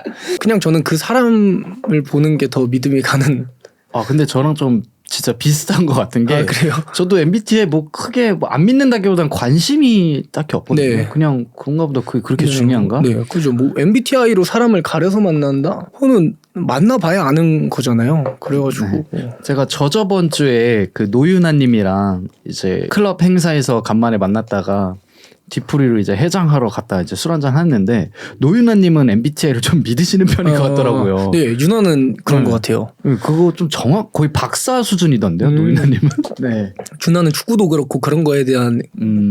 저는 그 사람을 보는 게 더 믿음이 가는. 아 근데 저랑 좀 진짜 비슷한 것 같은 게 그래요? 저도 MBTI 뭐 크게 뭐 안 믿는다기보다는 관심이 딱히 없거든요. 네. 그냥 그런가 보다 그렇게 네. 중요한가? 네, 그죠. 뭐 MBTI로 사람을 가려서 만난다? 그거는 만나봐야 아는 거잖아요. 그래가지고 제가 저번 주에 그 노유나님이랑 이제 클럽 행사에서 간만에 만났다가 뒤풀이로 이제 해장하러 갔다 이제 술 한잔 했는데 노유나님은 MBTI를 좀 믿으시는 편인 것 같더라고요. 네, 윤아는 그런 것 같아요. 그거 좀 거의 박사 수준이던데요, 노유나님은. 네. 준하는 축구도 그렇고 그런 거에 대한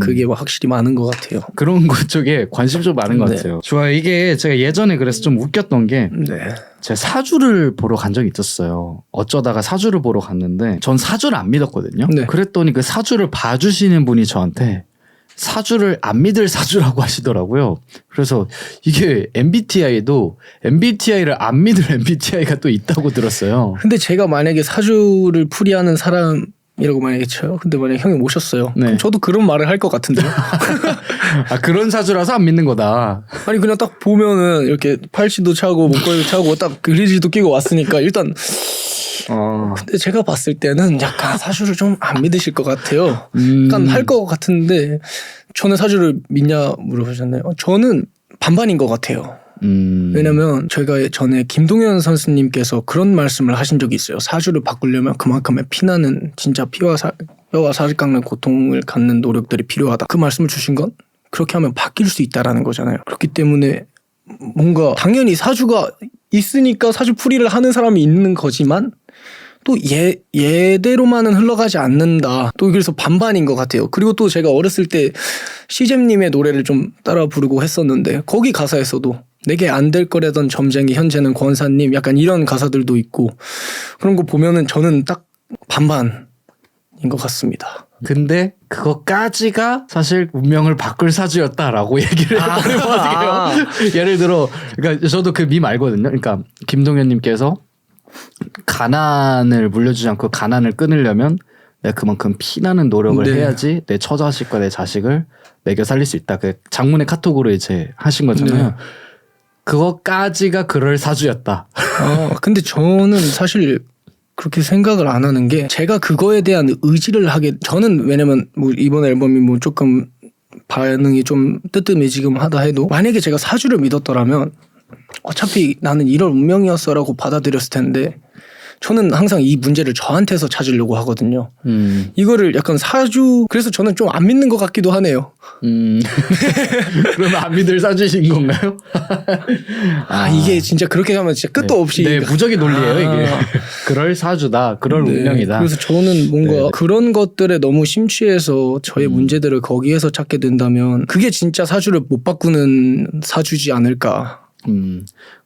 그게 뭐 확실히 많은 것 같아요. 그런 것 쪽에 관심 좀 많은 것 네. 같아요. 좋아요. 이게 제가 예전에 그래서 좀 웃겼던 게 네. 제가 사주를 보러 간 적이 있었어요. 어쩌다가 사주를 보러 갔는데 전 사주를 안 믿었거든요. 네. 그랬더니 그 사주를 봐주시는 분이 저한테 사주를 안 믿을 사주라고 하시더라고요. 그래서 이게 MBTI도 MBTI를 안 믿을 MBTI가 또 있다고 들었어요. 근데 제가 만약에 사주를 풀이하는 사람이라고 만약에 쳐요. 근데 만약에 형이 모셨어요. 네. 그럼 저도 그런 말을 할 것 같은데요. 아, 그런 사주라서 안 믿는 거다. 아니 그냥 딱 보면은 이렇게 팔씨도 차고 목걸이도 차고 딱 그리지도 끼고 왔으니까 일단 근데 제가 봤을 때는 약간 사주를 좀 안 믿으실 것 같아요. 약간 할 것 같은데 저는 사주를 믿냐 물어보셨나요? 저는 반반인 것 같아요. 왜냐면 저희가 전에 김동현 선수님께서 그런 말씀을 하신 적이 있어요. 사주를 바꾸려면 그만큼의 피나는 진짜 뼈와 살을 깎는 고통을 갖는 노력들이 필요하다. 그 말씀을 주신 건 그렇게 하면 바뀔 수 있다라는 거잖아요. 그렇기 때문에 뭔가 당연히 사주가 있으니까 사주 풀이를 하는 사람이 있는 거지만 또 얘대로만은 흘러가지 않는다. 또 그래서 반반인 것 같아요. 그리고 또 제가 어렸을 때 시잼님의 노래를 좀 따라 부르고 했었는데 거기 가사에서도 내게 안 될 거라던 점쟁이 현재는 권사님 약간 이런 가사들도 있고 그런 거 보면은 저는 딱 반반인 것 같습니다. 근데 그거까지가 사실 운명을 바꿀 사주였다라고 얘기를 해버리면 어떡해요? 예를 들어 그러니까 저도 그 밈 알거든요. 그러니까 김동현님께서 가난을 물려주지 않고 가난을 끊으려면 내가 그만큼 피나는 노력을 네. 해야지 내 처자식과 내 자식을 먹여 살릴 수 있다. 그 장문의 카톡으로 이제 하신 거잖아요. 네. 그거까지가 그럴 사주였다. 근데 저는 사실 그렇게 생각을 안 하는 게 제가 그거에 대한 의지를 하게 저는 왜냐면 뭐 이번 앨범이 뭐 조금 반응이 좀 뜨뜻해지금 하다 해도 만약에 제가 사주를 믿었더라면 어차피 나는 이런 운명이었어라고 받아들였을 텐데 저는 항상 이 문제를 저한테서 찾으려고 하거든요. 이거를 약간 사주 그래서 저는 좀 안 믿는 것 같기도 하네요. 그러면 안 믿을 사주신 건가요? 이게 진짜 그렇게 가면 진짜 끝도 없이 네, 무적의 논리예요 이게. 그럴 사주다, 그럴 운명이다. 그래서 저는 뭔가 네. 그런 것들에 너무 심취해서 저의 문제들을 거기에서 찾게 된다면 그게 진짜 사주를 못 바꾸는 사주지 않을까.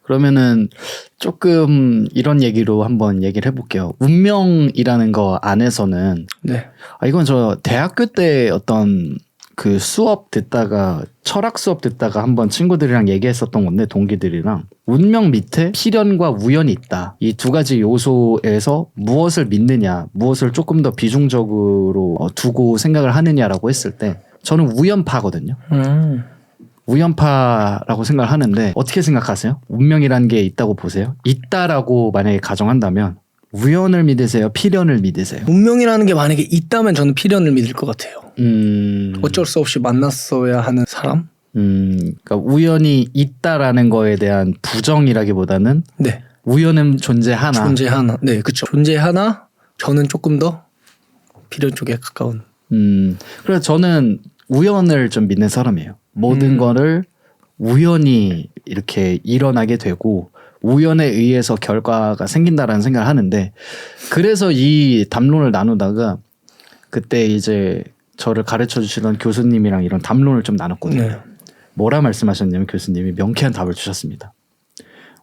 그러면은 조금 이런 얘기로 한번 얘기를 해볼게요. 운명이라는 거 안에서는 네. 이건 저 대학교 때 어떤 그 수업 듣다가 철학 수업 듣다가 한번 친구들이랑 얘기했었던 건데 동기들이랑 운명 밑에 필연과 우연이 있다. 이 두 가지 요소에서 무엇을 믿느냐, 무엇을 조금 더 비중적으로 두고 생각을 하느냐라고 했을 때 저는 우연파거든요. 우연파라고 생각을 하는데 어떻게 생각하세요? 운명이라는 게 있다고 보세요? 있다라고 만약에 가정한다면 우연을 믿으세요? 필연을 믿으세요? 운명이라는 게 만약에 있다면 저는 필연을 믿을 것 같아요. 어쩔 수 없이 만났어야 하는 사람? 그러니까 우연이 있다라는 거에 대한 부정이라기보다는 네. 우연은 존재하나. 존재하나. 네, 그렇죠. 존재하나 저는 조금 더 필연 쪽에 가까운. 그래서 저는 우연을 좀 믿는 사람이에요. 모든 거를 우연히 이렇게 일어나게 되고 우연에 의해서 결과가 생긴다라는 생각을 하는데 그래서 이 담론을 나누다가 그때 이제 저를 가르쳐 주시던 교수님이랑 이런 담론을 좀 나눴거든요. 네. 뭐라 말씀하셨냐면 교수님이 명쾌한 답을 주셨습니다.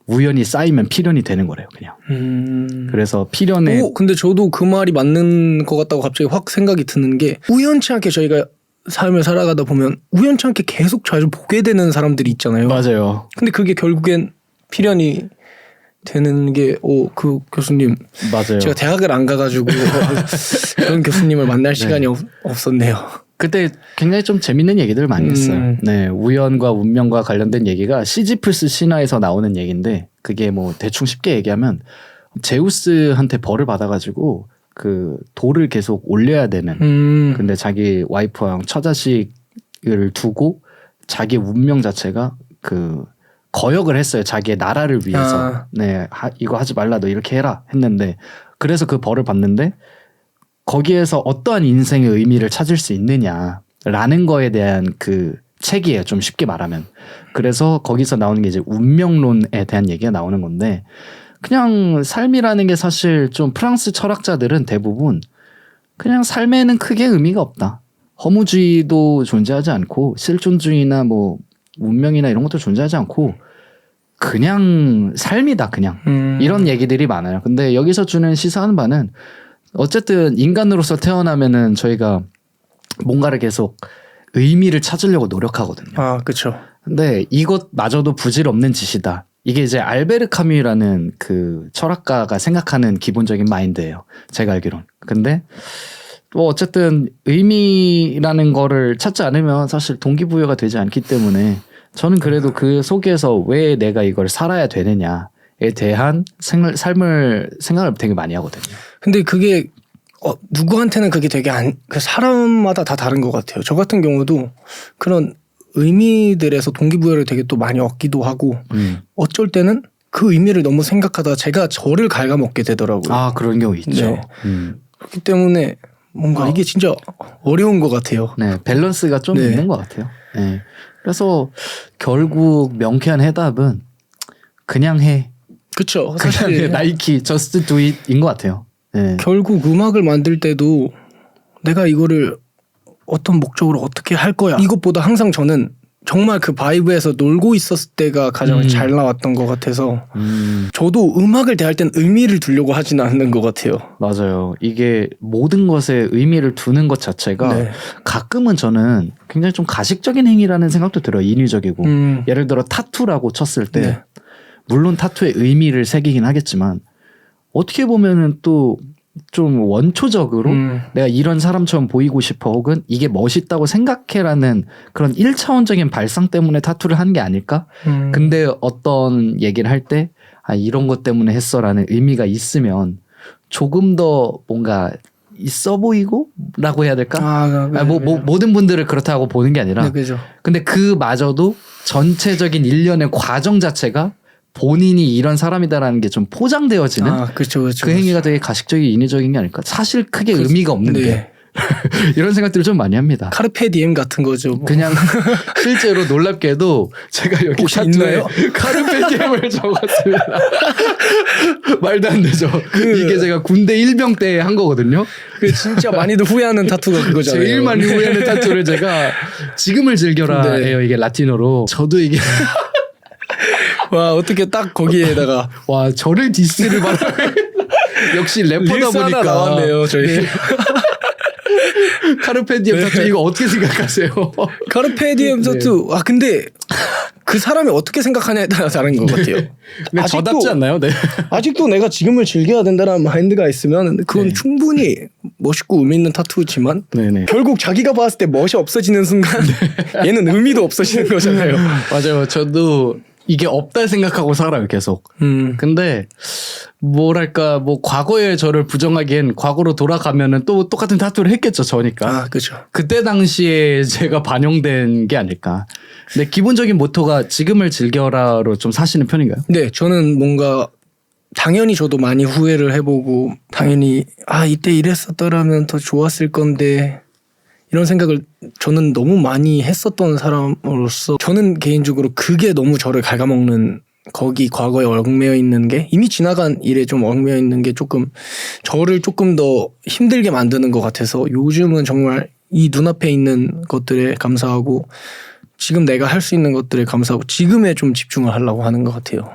우연이 쌓이면 필연이 되는 거래요, 그냥. 그래서 필연에 근데 저도 그 말이 맞는 것 같다고 갑자기 확 생각이 드는 게 우연치 않게 저희가 삶을 살아가다 보면 우연치 않게 계속 자주 보게 되는 사람들이 있잖아요. 맞아요. 근데 그게 결국엔 필연이 되는 게 그 교수님 맞아요. 제가 대학을 안 가가지고 그런 교수님을 만날 시간이 없었네요. 그때 굉장히 좀 재밌는 얘기들 많이 했어요. 네, 우연과 운명과 관련된 얘기가 시지프스 신화에서 나오는 얘기인데 그게 뭐 대충 쉽게 얘기하면 제우스한테 벌을 받아가지고 그 돌을 계속 올려야 되는. 근데 자기 와이프와 처자식을 두고 자기 운명 자체가 그 거역을 했어요. 자기의 나라를 위해서. 네, 이거 하지 말라, 너 이렇게 해라 했는데 그래서 그 벌을 받는데 거기에서 어떠한 인생의 의미를 찾을 수 있느냐라는 거에 대한 그 책이에요. 좀 쉽게 말하면. 그래서 거기서 나오는 게 이제 운명론에 대한 얘기가 나오는 건데 그냥 삶이라는 게 사실 좀 프랑스 철학자들은 대부분 그냥 삶에는 크게 의미가 없다. 허무주의도 존재하지 않고 실존주의나 뭐 운명이나 이런 것도 존재하지 않고 그냥 삶이다 그냥 이런 얘기들이 많아요. 근데 여기서 주는 시사하는 바는 어쨌든 인간으로서 태어나면은 저희가 뭔가를 계속 의미를 찾으려고 노력하거든요. 아, 그렇죠. 근데 이것마저도 부질없는 짓이다. 이게 이제 알베르 카뮈라는 그 철학가가 생각하는 기본적인 마인드예요. 제가 알기론. 근데 뭐 어쨌든 의미라는 거를 찾지 않으면 사실 동기부여가 되지 않기 때문에 저는 그래도 그 속에서 왜 내가 이걸 살아야 되느냐에 대한 삶을 생각을 되게 많이 하거든요. 근데 그게 누구한테는 그게 되게 그 사람마다 다 다른 것 같아요. 저 같은 경우도 그런 의미들에서 동기부여를 되게 또 많이 얻기도 하고 어쩔 때는 그 의미를 너무 생각하다가 제가 저를 갉아먹게 되더라고요. 아, 그런 경우 있죠. 네. 그렇기 때문에 뭔가 이게 진짜 어려운 것 같아요. 네, 밸런스가 좀 네. 있는 것 같아요. 네. 그래서 결국 명쾌한 해답은 그냥 해. 그렇죠. 그냥 해. 나이키 just do it인 것 같아요. 네. 결국 음악을 만들 때도 내가 이거를 어떤 목적으로 어떻게 할 거야. 이것보다 항상 저는 정말 그 바이브에서 놀고 있었을 때가 가장 잘 나왔던 것 같아서 저도 음악을 대할 땐 의미를 두려고 하지는 않는 것 같아요. 맞아요. 이게 모든 것에 의미를 두는 것 자체가 네. 가끔은 저는 굉장히 좀 가식적인 행위라는 생각도 들어요. 인위적이고. 예를 들어 타투라고 쳤을 때 네. 물론 타투에 의미를 새기긴 하겠지만 어떻게 보면은 또 좀 원초적으로 내가 이런 사람처럼 보이고 싶어 혹은 이게 멋있다고 생각해라는 그런 1차원적인 발상 때문에 타투를 한 게 아닐까? 근데 어떤 얘기를 할 때 이런 것 때문에 했어라는 의미가 있으면 조금 더 뭔가 있어 보이고 라고 해야 될까? 모든 분들을 그렇다고 보는 게 아니라 네, 그죠. 근데 그마저도 전체적인 일련의 과정 자체가 본인이 이런 사람이다라는 게 좀 포장되어지는 그렇죠. 그 행위가 되게 가식적이 인위적인 게 아닐까. 사실 크게 의미가 없는데 네. 이런 생각들을 좀 많이 합니다. 카르페 디엠 같은 거죠. 뭐. 그냥 실제로 놀랍게도 제가 여기 혹시 타투에 있나요? 카르페 디엠을 적었습니다. 말도 안 되죠. 이게 제가 군대 일병 때 한 거거든요. 그 진짜 많이들 후회하는 타투가 그거잖아요. 제일 많이 후회하는 타투를 제가 지금을 즐겨라예요. 이게 라틴어로. 저도 이게 와, 어떻게 딱 거기에다가 와, 저를 디스를 받아요. 역시 래퍼다 릴스 보니까 하나 나왔네요, 저희. 네. 카르페 디엠 타투 이거 어떻게 생각하세요? 카르페 디엠 타투. 근데 그 사람이 어떻게 생각하냐에 따라 다른 것 같아요. 근데 저답지 않나요? 네. 아직도 내가 지금을 즐겨야 된다는 마인드가 있으면 그건 충분히 멋있고 의미 있는 타투지만 네네. 결국 자기가 봤을 때 멋이 없어지는 순간 얘는 의미도 없어지는 거잖아요. 맞아요. 저도 이게 없다 생각하고 살아요, 계속. 근데 뭐랄까 뭐 과거의 저를 부정하기엔 과거로 돌아가면은 또 똑같은 타투를 했겠죠, 저니까. 그렇죠. 그때 당시에 제가 반영된 게 아닐까. 근데 기본적인 모토가 지금을 즐겨라로 좀 사시는 편인가요? 네, 저는 뭔가 당연히 저도 많이 후회를 해보고 당연히 이때 이랬었더라면 더 좋았을 건데 이런 생각을 저는 너무 많이 했었던 사람으로서 저는 개인적으로 그게 너무 저를 갉아먹는 거기 과거에 얽매여 있는 게 이미 지나간 일에 좀 얽매여 있는 게 조금 저를 조금 더 힘들게 만드는 것 같아서 요즘은 정말 이 눈앞에 있는 것들에 감사하고 지금 내가 할 수 있는 것들에 감사하고 지금에 좀 집중을 하려고 하는 것 같아요.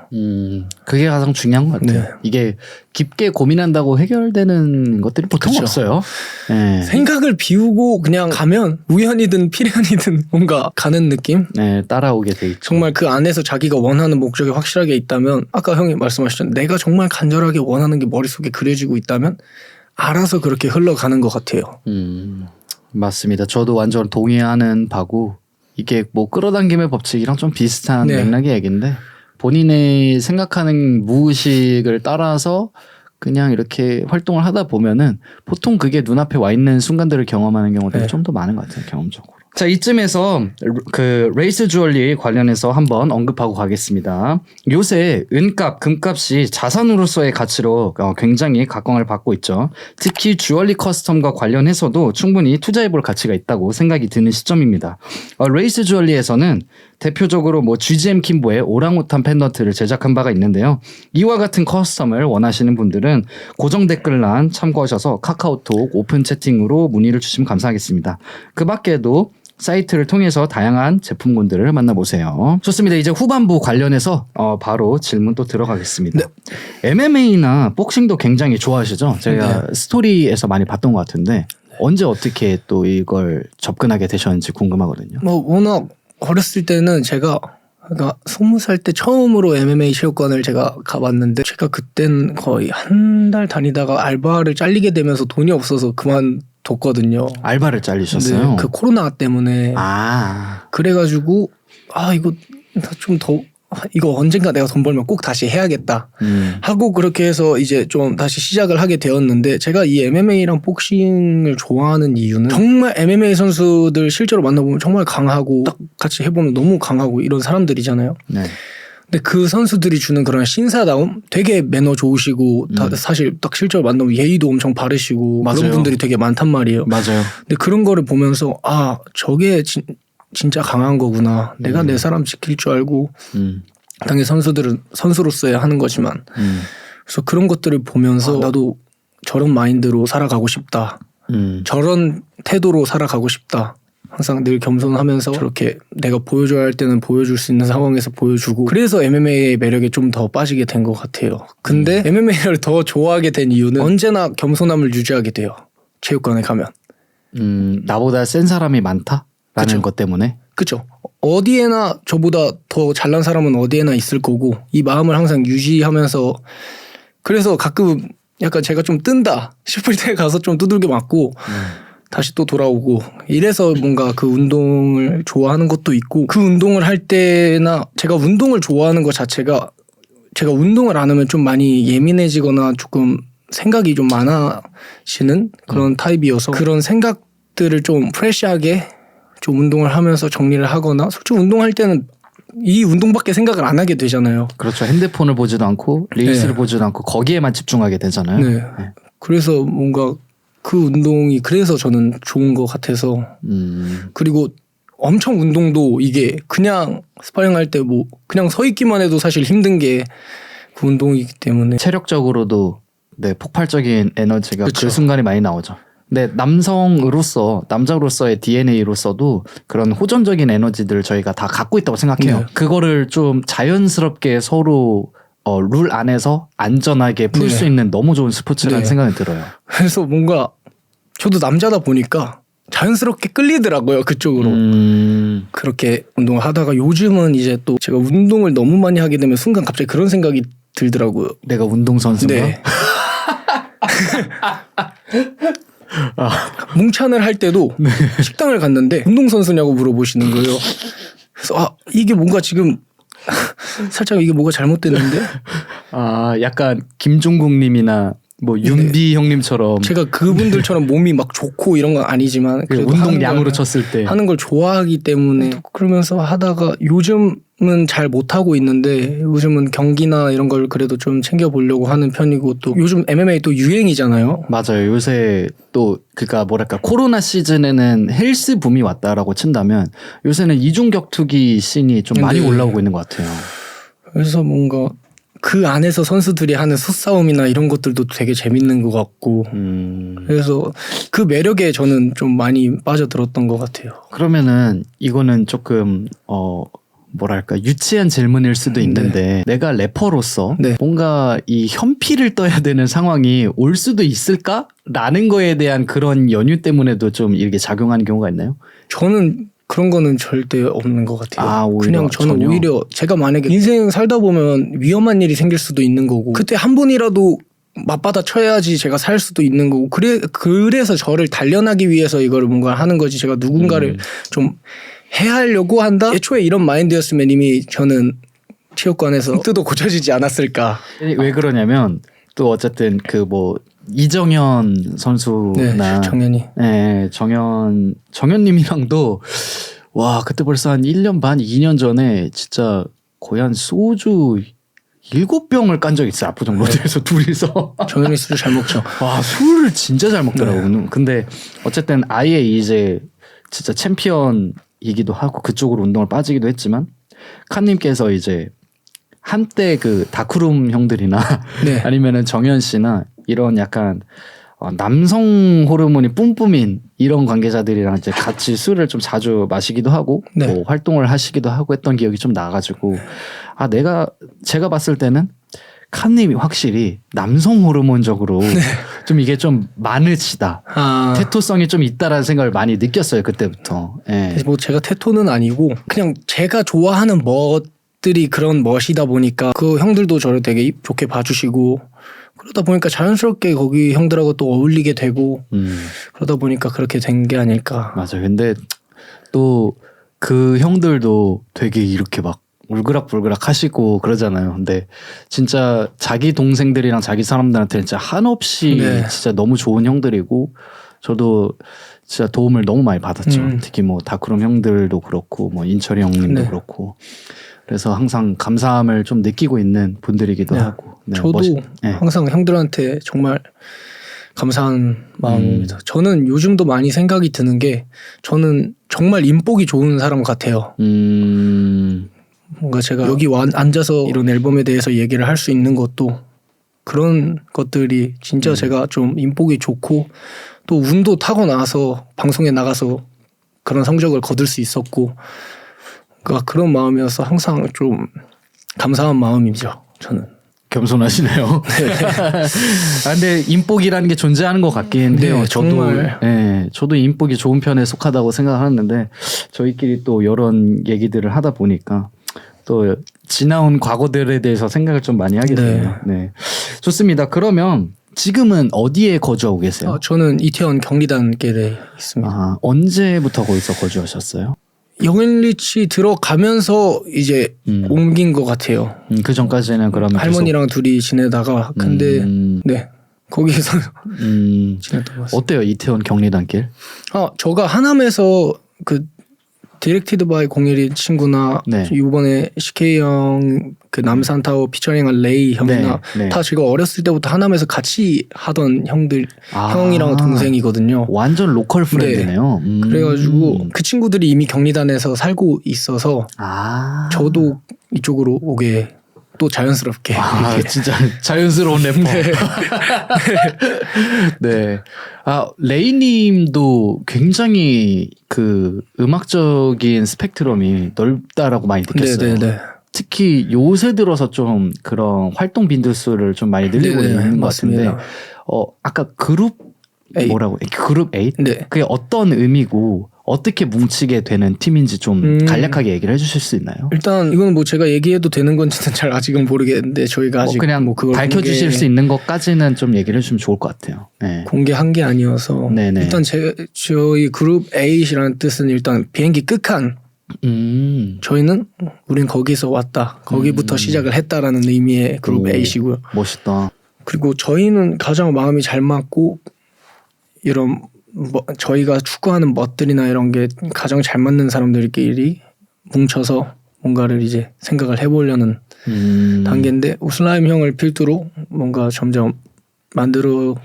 그게 가장 중요한 것 같아요. 네. 이게 깊게 고민한다고 해결되는 것들이 보통 그쵸. 없어요. 네. 생각을 비우고 그냥 가면 우연이든 필연이든 뭔가 가는 느낌? 네, 따라오게 돼 있죠. 정말 그 안에서 자기가 원하는 목적이 확실하게 있다면 아까 형이 말씀하셨잖아요. 내가 정말 간절하게 원하는 게 머릿속에 그려지고 있다면 알아서 그렇게 흘러가는 것 같아요. 맞습니다. 저도 완전 동의하는 바고 이게 뭐 끌어당김의 법칙이랑 좀 비슷한 네. 맥락의 얘기인데 본인의 생각하는 무의식을 따라서 그냥 이렇게 활동을 하다 보면은 보통 그게 눈앞에 와 있는 순간들을 경험하는 경우들이 네. 좀 더 많은 것 같아요, 경험적으로. 자, 이쯤에서 그 레이스 주얼리 관련해서 한번 언급하고 가겠습니다. 요새 은값, 금값이 자산으로서의 가치로 굉장히 각광을 받고 있죠. 특히 주얼리 커스텀과 관련해서도 충분히 투자해볼 가치가 있다고 생각이 드는 시점입니다. 레이스 주얼리에서는 대표적으로 뭐 GGM 킴보의 오랑우탄 펜던트를 제작한 바가 있는데요. 이와 같은 커스텀을 원하시는 분들은 고정 댓글란 참고하셔서 카카오톡 오픈 채팅으로 문의를 주시면 감사하겠습니다. 그 밖에도 사이트를 통해서 다양한 제품군들을 만나보세요. 좋습니다. 이제 후반부 관련해서 바로 질문 또 들어가겠습니다. 네. MMA나 복싱도 굉장히 좋아하시죠? 제가 스토리에서 많이 봤던 것 같은데 언제 어떻게 또 이걸 접근하게 되셨는지 궁금하거든요. 뭐 워낙 어렸을 때는 제가 그러니까 20살 때 처음으로 MMA 체육관을 제가 가봤는데 제가 그땐 거의 한 달 다니다가 알바를 잘리게 되면서 돈이 없어서 그만뒀거든요. 알바를 잘리셨어요? 네, 그 코로나 때문에. 그래가지고 이거 좀 더 이거 언젠가 내가 돈 벌면 꼭 다시 해야겠다 하고 그렇게 해서 이제 좀 다시 시작을 하게 되었는데 제가 이 MMA랑 복싱을 좋아하는 이유는 정말 MMA 선수들 실제로 만나보면 정말 강하고 딱 같이 해보면 너무 강하고 이런 사람들이잖아요. 네. 근데 그 선수들이 주는 그런 신사다움 되게 매너 좋으시고 사실 딱 실제로 만나면 예의도 엄청 바르시고 맞아요. 그런 분들이 되게 많단 말이에요. 맞아요. 근데 그런 거를 보면서 저게 진짜 강한 거구나. 내가 내 사람 지킬 줄 알고 당연히 선수들은 선수로서야 하는 거지만 그래서 그런 것들을 보면서 나도 저런 마인드로 살아가고 싶다. 저런 태도로 살아가고 싶다. 항상 늘 겸손하면서 저렇게 내가 보여줘야 할 때는 보여줄 수 있는 상황에서 보여주고 그래서 MMA의 매력에 좀 더 빠지게 된 것 같아요. 근데 MMA를 더 좋아하게 된 이유는 언제나 겸손함을 유지하게 돼요. 체육관에 가면. 나보다 센 사람이 많다? 라는 그쵸. 것 때문에? 그쵸. 어디에나 저보다 더 잘난 사람은 어디에나 있을 거고 이 마음을 항상 유지하면서 그래서 가끔 약간 제가 좀 뜬다 싶을 때 가서 좀 두들겨 맞고 다시 또 돌아오고 이래서 뭔가 그 운동을 좋아하는 것도 있고 그 운동을 할 때나 제가 운동을 좋아하는 것 자체가 제가 운동을 안 하면 좀 많이 예민해지거나 조금 생각이 좀 많아지는 그런 타입이어서 그런 생각들을 좀 프레시하게 좀 운동을 하면서 정리를 하거나 솔직히 운동할 때는 이 운동밖에 생각을 안 하게 되잖아요. 그렇죠. 핸드폰을 보지도 않고 릴스를 보지도 않고 거기에만 집중하게 되잖아요. 네. 그래서 뭔가 그 운동이 그래서 저는 좋은 것 같아서 그리고 엄청 운동도 이게 그냥 스파링 할 때 뭐 그냥 서 있기만 해도 사실 힘든 게 그 운동이기 때문에 체력적으로도 네, 폭발적인 에너지가 그쵸. 그 순간에 많이 나오죠. 근데 남자로서의 DNA로서도 그런 호전적인 에너지들을 저희가 다 갖고 있다고 생각해요. 네. 그거를 좀 자연스럽게 서로 룰 안에서 안전하게 풀 수 네. 있는 너무 좋은 스포츠라는 네. 생각이 들어요. 그래서 뭔가 저도 남자다 보니까 자연스럽게 끌리더라고요 그쪽으로. 그렇게 운동을 하다가 요즘은 이제 또 제가 운동을 너무 많이 하게 되면 순간 갑자기 그런 생각이 들더라고요. 내가 운동선수인가? 네. 뭉찬을 할 때도 식당을 갔는데 운동선수냐고 물어보시는 거예요. 그래서 이게 뭔가 지금 살짝 이게 뭐가 잘못됐는데 약간 김종국님이나 뭐 윤비 형님처럼 제가 그분들처럼 몸이 막 좋고 이런 건 아니지만 그래도 운동량으로 쳤을 때 하는 걸 좋아하기 때문에 또 그러면서 하다가 요즘은 잘 못하고 있는데 요즘은 경기나 이런 걸 그래도 좀 챙겨보려고 하는 편이고 또 요즘 MMA 또 유행이잖아요. 맞아요. 요새 또 그니까 뭐랄까 코로나 시즌에는 헬스 붐이 왔다라고 친다면 요새는 이중격투기 씬이 좀 많이 네. 올라오고 있는 것 같아요. 그래서 뭔가 그 안에서 선수들이 하는 숫싸움이나 이런 것들도 되게 재밌는 것 같고 그래서 그 매력에 저는 좀 많이 빠져들었던 것 같아요. 그러면은 이거는 조금 뭐랄까 유치한 질문일 수도 있는데 내가 래퍼로서 네. 뭔가 이 현피를 떠야 되는 상황이 올 수도 있을까라는 거에 대한 그런 연유 때문에도 좀 이렇게 작용하는 경우가 있나요? 저는 그런 거는 절대 없는 것 같아요. 오히려 그냥 저는 전혀? 오히려 제가 만약에 인생 살다 보면 위험한 일이 생길 수도 있는 거고 그때 한 번이라도 맞받아 쳐야지 제가 살 수도 있는 거고 그래서 저를 단련하기 위해서 이거를 뭔가 하는 거지 제가 누군가를 좀 해하려고 한다? 애초에 이런 마인드였으면 이미 저는 체육관에서 뜯어 고쳐지지 않았을까. 왜 그러냐면 또 어쨌든 그 뭐 이정현 선수나 정현이 정현님이랑도 와 그때 벌써 한 1년 반 2년 전에 진짜 거의 한 소주 7병을 깐 적이 있어요. 압구정 로드에서 둘이서. 정현이 술을 잘 먹죠. 와 술을 진짜 잘 먹더라고요. 근데 어쨌든 아예 이제 진짜 챔피언이기도 하고 그쪽으로 운동을 빠지기도 했지만 칸님께서 이제 한때 그 다크룸 형들이나 아니면은 정현 씨나 이런 약간 남성 호르몬이 뿜뿜인 이런 관계자들이랑 이제 같이 술을 좀 자주 마시기도 하고 뭐 활동을 하시기도 하고 했던 기억이 좀 나가지고 제가 봤을 때는 칸님이 확실히 남성 호르몬적으로 좀 이게 좀 많으시다. 테토성이 좀 있다라는 생각을 많이 느꼈어요 그때부터. 예. 뭐 제가 테토는 아니고 그냥 제가 좋아하는 멋들이 그런 멋이다 보니까 그 형들도 저를 되게 좋게 봐주시고 그러다 보니까 자연스럽게 거기 형들하고 또 어울리게 되고 그러다 보니까 그렇게 된 게 아닐까. 맞아요. 근데 또 그 형들도 되게 이렇게 막 울그락불그락 하시고 그러잖아요. 근데 진짜 자기 동생들이랑 자기 사람들한테 진짜 한없이 진짜 너무 좋은 형들이고 저도 진짜 도움을 너무 많이 받았죠. 특히 뭐 다크룸 형들도 그렇고 뭐 인철이 형님도 그렇고 그래서 항상 감사함을 좀 느끼고 있는 분들이기도 하고. 저도 항상 형들한테 정말 감사한 마음입니다. 저는 요즘도 많이 생각이 드는 게 저는 정말 인복이 좋은 사람 같아요. 뭔가 제가 여기 앉아서 이런 앨범에 대해서 얘기를 할 수 있는 것도 그런 것들이 진짜 제가 좀 인복이 좋고 또 운도 타고나서 방송에 나가서 그런 성적을 거둘 수 있었고 그러니까 그런 마음이어서 항상 좀 감사한 마음이죠. 저는. 겸손하시네요. 근데 인복이라는 게 존재하는 것 같긴 해요. 저도 인복이 좋은 편에 속하다고 생각하는데 저희끼리 또 이런 얘기들을 하다 보니까 또 지나온 과거들에 대해서 생각을 좀 많이 하게 되네요. 네. 좋습니다. 그러면 지금은 어디에 거주하고 계세요? 저는 이태원 경리단길에 있습니다. 언제부터 거기서 거주하셨어요? 영일리치 들어가면서 이제 옮긴 것 같아요. 그 전까지는 그러면 할머니랑 둘이 지내다가 근데 거기서 지냈던 것 같습니다. 어때요 이태원 경리단길? 저가 하남에서 그 디렉티드 바이 01이 친구나 이번에 CK 형 그 남산타워 피처링한 레이 형이나 다 제가 어렸을 때부터 하남에서 같이 하던 형들 형이랑 동생이거든요. 완전 로컬 프렌드네요. 그래가지고 그 친구들이 이미 경리단에서 살고 있어서 저도 이쪽으로 오게 또 자연스럽게 진짜 자연스러운 래퍼. 네. 레이님도 굉장히 그 음악적인 스펙트럼이 넓다라고 많이 느꼈어요. 특히 요새 들어서 좀 그런 활동 빈도수를 좀 많이 늘리고 있는 것 같은데 아까 그룹 그룹 8? 그게 어떤 의미고 어떻게 뭉치게 되는 팀인지 좀 간략하게 얘기를 해주실 수 있나요? 일단 이건 뭐 제가 얘기해도 되는 건지는 잘 아직은 모르겠는데 저희가 아직 그냥 뭐 그걸 밝혀주실 수 있는 것까지는 좀 얘기를 해주시면 좋을 것 같아요. 네. 공개한 게 아니어서 일단 저희 그룹 8이라는 뜻은 일단 비행기 끝칸 저희는 우린 거기서 왔다. 거기부터 시작을 했다라는 의미의 그룹 8이고요. 멋있다. 그리고 저희는 가장 마음이 잘 맞고 이런 저희가 추구하는 멋들이나 이런 게 가장 잘 맞는 사람들끼리 뭉쳐서 뭔가를 이제 생각을 해보려는 단계인데 우슬라임 형을 필두로 뭔가 점점 만들어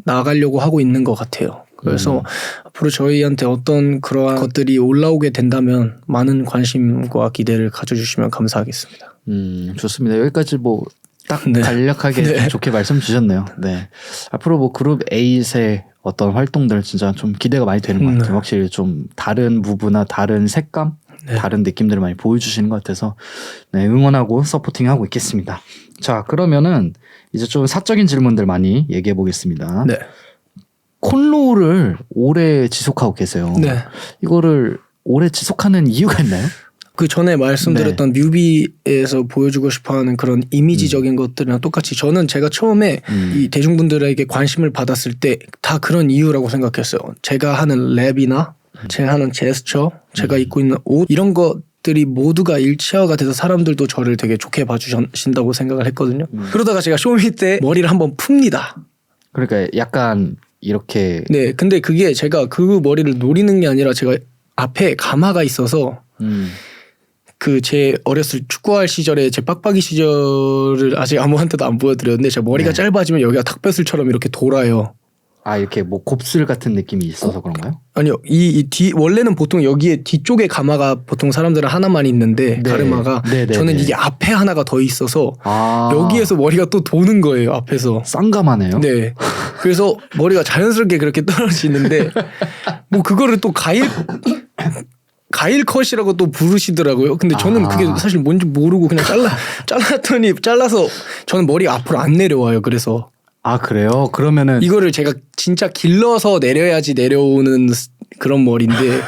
나가려고 하고 있는 것 같아요. 그래서 앞으로 저희한테 어떤 그러한 것들이 올라오게 된다면 많은 관심과 기대를 가져주시면 감사하겠습니다. 좋습니다. 여기까지 뭐 딱 간략하게 좋게 말씀 주셨네요. 네. 앞으로 뭐 그룹 8의 어떤 활동들 진짜 좀 기대가 많이 되는 것 같아요. 확실히 좀 다른 무브나 다른 색감, 다른 느낌들을 많이 보여주시는 것 같아서 응원하고 서포팅하고 있겠습니다. 자, 그러면은 이제 좀 사적인 질문들 많이 얘기해 보겠습니다. 콘로우를 오래 지속하고 계세요. 이거를 오래 지속하는 이유가 있나요? 그 전에 말씀드렸던 뮤비에서 보여주고 싶어하는 그런 이미지적인 것들이랑 똑같이 저는 제가 처음에 이 대중분들에게 관심을 받았을 때 다 그런 이유라고 생각했어요. 제가 하는 랩이나 제가 하는 제스처, 제가 입고 있는 옷 이런 것 것들이 모두가 일치화가 돼서 사람들도 저를 되게 좋게 봐주신다고 생각을 했거든요. 그러다가 제가 쇼미 때 머리를 한번 풉니다. 그러니까 약간 이렇게 네, 근데 그게 제가 그 머리를 노리는 게 아니라 제가 앞에 가마가 있어서 그 제 어렸을 축구할 시절에 제 빡빡이 시절을 아직 아무한테도 안 보여드렸는데 제 머리가 네. 짧아지면 여기가 닭뼈슬처럼 이렇게 돌아요. 아 이렇게 뭐 곱슬 같은 느낌이 있어서 그런가요? 아니요, 이 뒤 원래는 보통 여기에 뒤쪽에 가마가 보통 사람들은 하나만 있는데 네. 가르마가 네, 네, 저는 네. 이게 앞에 하나가 더 있어서 아 여기에서 머리가 또 도는 거예요 앞에서. 쌍감하네요. 네. 그래서 머리가 자연스럽게 그렇게 떨어지는데 뭐 그거를 또 가일 컷이라고 또 부르시더라고요. 근데 저는 그게 사실 뭔지 모르고 그냥 잘라서 저는 머리가 앞으로 안 내려와요. 그래서 아 그래요? 그러면은 이거를 제가 진짜 길러서 내려야지 내려오는 그런 머리인데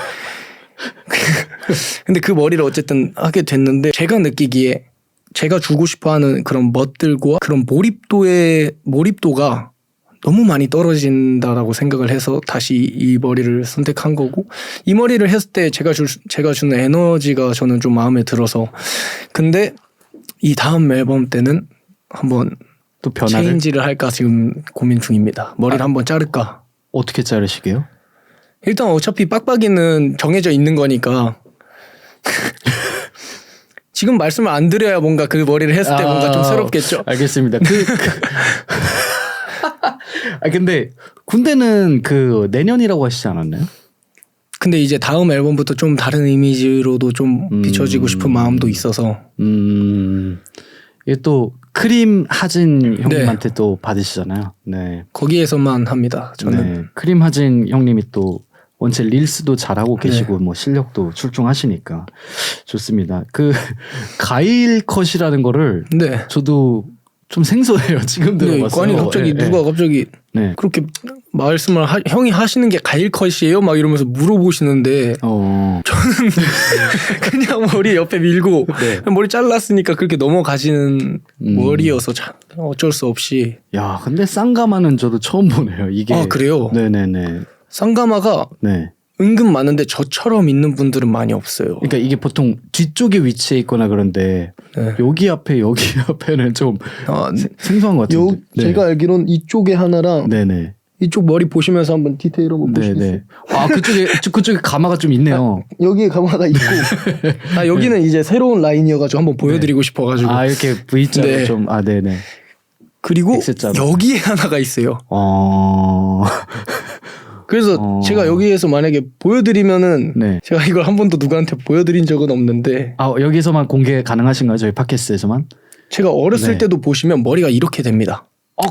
근데 그 머리를 어쨌든 하게 됐는데 제가 느끼기에 제가 주고 싶어하는 그런 멋들과 그런 몰입도가 너무 많이 떨어진다라고 생각을 해서 다시 이 머리를 선택한 거고 이 머리를 했을 때 제가 주는 에너지가 저는 좀 마음에 들어서 근데 이 다음 앨범 때는 한번 또 변화를 체인지를 할까 지금 고민 중입니다. 머리를 한번 자를까. 어떻게 자르시게요? 일단 어차피 빡빡이는 정해져 있는 거니까 지금 말씀을 안 드려야 뭔가 그 머리를 했을 때 뭔가 좀 새롭겠죠. 알겠습니다. 근데 군대는 그 내년이라고 하시지 않았나요? 근데 이제 다음 앨범부터 좀 다른 이미지로도 좀 비춰지고 싶은 마음도 있어서 이게 또 크림 하진 형님한테 또 받으시잖아요. 네. 거기에서만 합니다. 저는. 네. 크림 하진 형님이 또 원체 릴스도 잘하고 계시고 뭐 실력도 출중하시니까 좋습니다. 그 가일 컷이라는 거를 네. 저도 좀 생소해요. 지금 들어봤어요. 아니 갑자기 누가 갑자기 네. 그렇게 말씀을 형이 하시는 게 가일 컷이에요? 막 이러면서 물어보시는데 저는 그냥 머리 옆에 밀고 네. 그냥 머리 잘랐으니까 그렇게 넘어가시는 머리여서 어쩔 수 없이. 야, 근데 쌍가마는 저도 처음 보네요. 이게. 아 그래요? 네네네. 쌍가마가 네. 은근 많은데 저처럼 있는 분들은 많이 없어요. 그러니까 이게 보통 뒤쪽에 위치해 있거나 그런데 네. 여기 앞에는 좀 생소한 것 같은데. 제가 알기로는 이쪽에 하나랑 네네. 이쪽 머리 보시면서 한번 디테일 한번 보시겠어요? 네네. 아 그쪽에 가마가 좀 있네요. 여기에 가마가 있고 여기는 이제 새로운 라인이어가지고 한번 보여드리고 싶어가지고 아 이렇게 V자로 네. 좀 네네. 그리고 X자로. 여기에 하나가 있어요. 그래서 제가 여기에서 만약에 보여드리면은 네. 제가 이걸 한 번도 누구한테 보여드린 적은 없는데 아 여기서만 공개 가능하신가요? 저희 팟캐스트에서만? 제가 어렸을 네. 때도 보시면 머리가 이렇게 됩니다.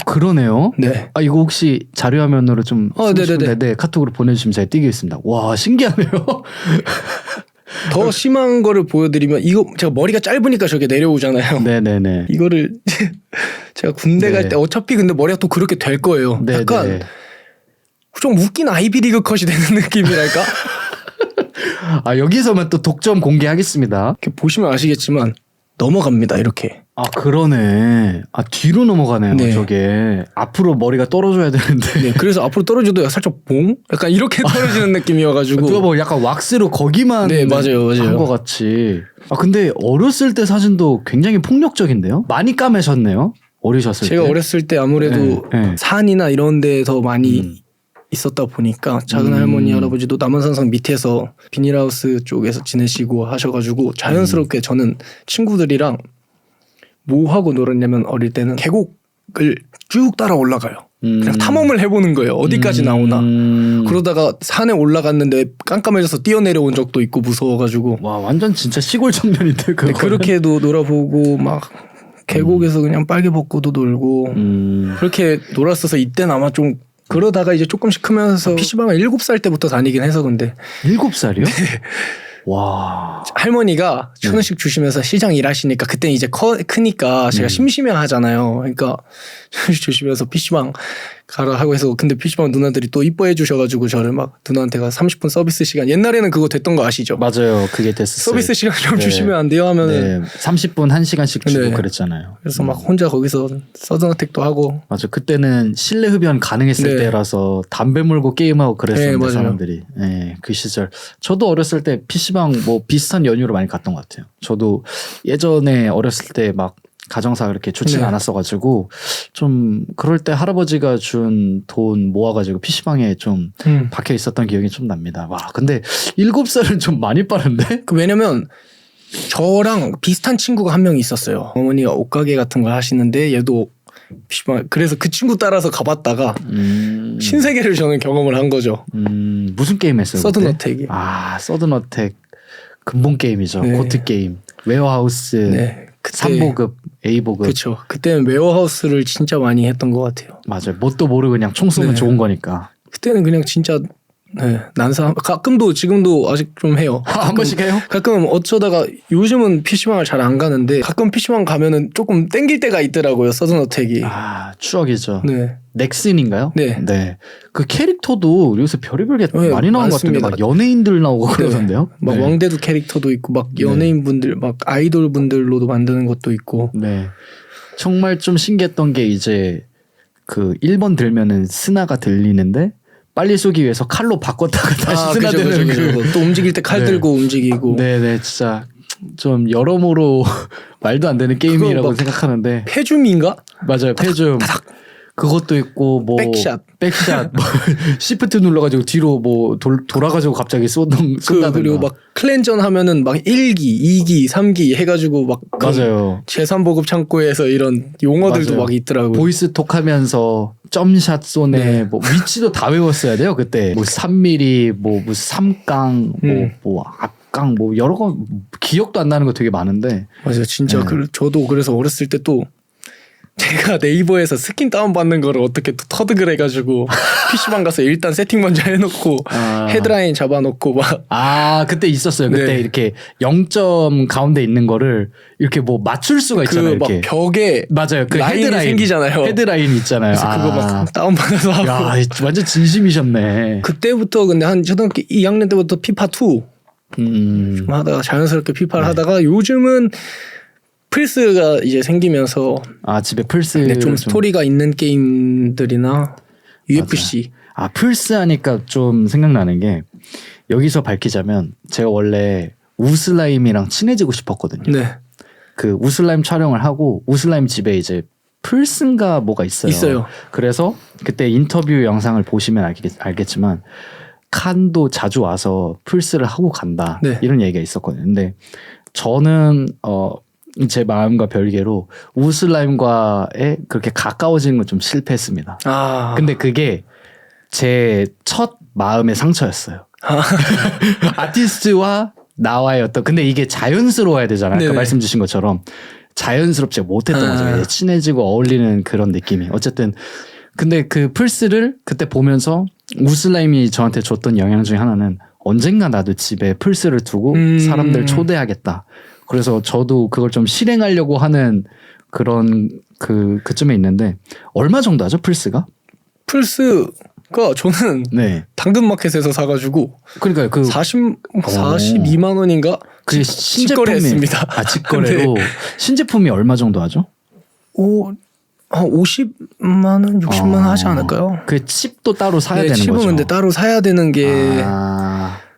그러네요. 네. 아 이거 혹시 자료 화면으로 좀 네네네. 네, 카톡으로 보내주시면 제가 띄겠습니다. 와 신기하네요. 더 심한 거를 보여드리면 이거 제가 머리가 짧으니까 저게 내려오잖아요. 네네네. 이거를 제가 군대 갈 네. 때 어차피 근데 머리가 또 그렇게 될 거예요. 네, 약간 네. 좀 웃긴 아이비리그 컷이 되는 느낌이랄까? 아 여기서만 또 독점 공개하겠습니다. 이렇게 보시면 아시겠지만 넘어갑니다. 이렇게. 아 그러네. 아 뒤로 넘어가네요. 네. 저게 앞으로 머리가 떨어져야 되는데. 네, 그래서 앞으로 떨어져도 살짝 봉? 약간 이렇게 떨어지는 느낌이어가지고. 누가 뭐 약간 왁스로 거기만 네, 맞아요. 한 것 같이. 아 근데 어렸을 때 사진도 굉장히 폭력적인데요. 많이 까매셨네요. 어리셨을 때. 제가 어렸을 때 아무래도 네. 산이나 이런 데서 많이 있었다 보니까 작은 할머니 할아버지도 남한산성 밑에서 비닐하우스 쪽에서 지내시고 하셔가지고 자연스럽게 저는 친구들이랑 뭐 하고 놀았냐면 어릴 때는 계곡을 쭉 따라 올라가요. 그냥 탐험을 해보는 거예요. 어디까지 나오나. 그러다가 산에 올라갔는데 깜깜해져서 뛰어내려온 적도 있고 무서워가지고. 와 완전 진짜 시골 청년인데 그거. 네, 그렇게도 놀아보고 막 계곡에서 그냥 빨개 벗고도 놀고 그렇게 놀았어서 이때는 아마 좀 그러다가 이제 조금씩 크면서 PC방을 7살 때부터 다니긴 해서 근데 7살이요? 와. 할머니가 1,000원씩 주시면서 시장 일하시니까 그때 이제 크니까 제가 심심해 하잖아요. 그러니까 1,000원씩 주시면서 PC방 가라 하고 해서 근데 PC방 누나들이 또 이뻐해 주셔가지고 저를 막 누나한테가 30분 서비스 시간 옛날에는 그거 됐던 거 아시죠? 맞아요. 그게 됐었어요. 서비스 시간 좀 네. 주시면 안 돼요 하면은 30분 1시간씩 주고 네. 그랬잖아요. 그래서 막 혼자 거기서 서든어택도 하고 맞아. 그때는 실내 흡연 가능했을 네. 때라서 담배 물고 게임하고 그랬었는데 네, 맞아요. 사람들이. 네, 그 시절. 저도 어렸을 때 PC방 뭐 비슷한 연유로 많이 갔던 것 같아요. 저도 예전에 어렸을 때 막 가정사가 그렇게 좋지는 네. 않았어가지고 좀 그럴 때 할아버지가 준 돈 모아가지고 PC방에 좀 박혀 있었던 기억이 좀 납니다. 와, 근데 7살은 좀 많이 빠른데? 그 왜냐면 저랑 비슷한 친구가 한 명 있었어요. 어머니가 옷가게 같은 걸 하시는데 얘도 PC방 그래서 그 친구 따라서 가봤다가 신세계를 저는 경험을 한 거죠. 무슨 게임 했어요? 서든어택이. 아, 서든어택 근본 게임이죠. 네. 고트 게임. 웨어하우스 네. 그때 3보급, A보급. 그렇죠. 그때는 웨어하우스를 진짜 많이 했던 것 같아요. 맞아요. 뭣도 모르고 그냥 총 쏘면 네. 좋은 거니까. 그때는 그냥 진짜 난사 가끔도 지금도 아직 좀 해요. 한 번씩 해요? 가끔 어쩌다가 요즘은 PC방을 잘 안 가는데 가끔 PC방 가면은 조금 땡길 때가 있더라고요. 서든어택이. 아, 추억이죠. 네. 넥슨인가요? 네. 그 캐릭터도 요새 별의별 게 네, 많이 나온 것 같은데 많습니다. 막 연예인들 나오고 그러던데요? 막 네. 왕대도 캐릭터도 있고 막 연예인분들 막 아이돌 분들로도 만드는 것도 있고. 네. 정말 좀 신기했던 게 이제 그 1번 들면은 스나가 들리는데 빨리 쏘기 위해서 칼로 바꿨다가 다시 스나 그죠, 되는 그죠, 그. 그죠. 또 움직일 때 칼 네. 들고 움직이고. 네네, 진짜 좀 여러모로 말도 안 되는 게임이라고 막 생각하는데. 패줌인가? 맞아요. 패줌. 그것도 있고 뭐 백샷. 뭐 시프트 눌러가지고 뒤로 뭐 돌아가지고 갑자기 쏜다든가. 그리고 막 클랜전 하면은 막 1기, 2기, 3기 해가지고 막 맞아요. 제3보급 창고에서 이런 용어들도 맞아요. 막 있더라고요. 보이스톡 하면서 점샷 쏘네. 네. 뭐 위치도 다 외웠어야 돼요 그때. 뭐 3mm, 뭐 무슨 3강, 뭐 앞강, 뭐 여러 거 기억도 안 나는 거 되게 많은데. 맞아요. 진짜 네. 저도 그래서 어렸을 때 또 제가 네이버에서 스킨 다운받는 거를 어떻게 또 터득을 해가지고 PC방 가서 일단 세팅 먼저 해놓고 헤드라인 잡아놓고 막 그때 있었어요. 그때 네. 이렇게 0점 가운데 있는 거를 이렇게 뭐 맞출 수가 있잖아요. 그 막 이렇게. 벽에 맞아요. 그 라인이 헤드라인 생기잖아요. 헤드라인 있잖아요. 그래서 그거 막 다운받아서 하고 야, 완전 진심이셨네. 그때부터 근데 한 초등학교 2학년 때부터 피파 2 하다가 자연스럽게 피파를 하다가 요즘은 플스가 이제 생기면서 집에 플스 근데 좀 스토리가 있는 게임들이나 UFC 플스 하니까 좀 생각나는 게 여기서 밝히자면 제가 원래 우슬라임이랑 친해지고 싶었거든요. 네. 그 우슬라임 촬영을 하고 우슬라임 집에 이제 플스인가 뭐가 있어요. 그래서 그때 인터뷰 영상을 보시면 알겠지만 칸도 자주 와서 플스를 하고 간다. 네. 이런 얘기가 있었거든요. 근데 저는 제 마음과 별개로 우슬라임과에 그렇게 가까워지는 건 좀 실패했습니다. 근데 그게 제 첫 마음의 상처였어요. 아티스트와 나와의 근데 이게 자연스러워야 되잖아요. 아까 네네. 말씀 주신 것처럼 자연스럽지 못했던 거죠. 친해지고 어울리는 그런 느낌이. 어쨌든 근데 그 플스를 그때 보면서 우슬라임이 저한테 줬던 영향 중에 하나는 언젠가 나도 집에 플스를 두고 사람들 초대하겠다. 그래서 저도 그걸 좀 실행하려고 하는 그런 그쯤에 있는데 얼마 정도 하죠 플스가? 플스가 저는 네. 당근마켓에서 사가지고 그러니까 42만 원인가 그 직거래했습니다. 직거래로 네. 신제품이 얼마 정도 하죠? 한 50만 원, 60만 원 하지 않을까요? 그 칩도 따로 사야 네, 되는 칩은 거죠. 근데 따로 사야 되는 게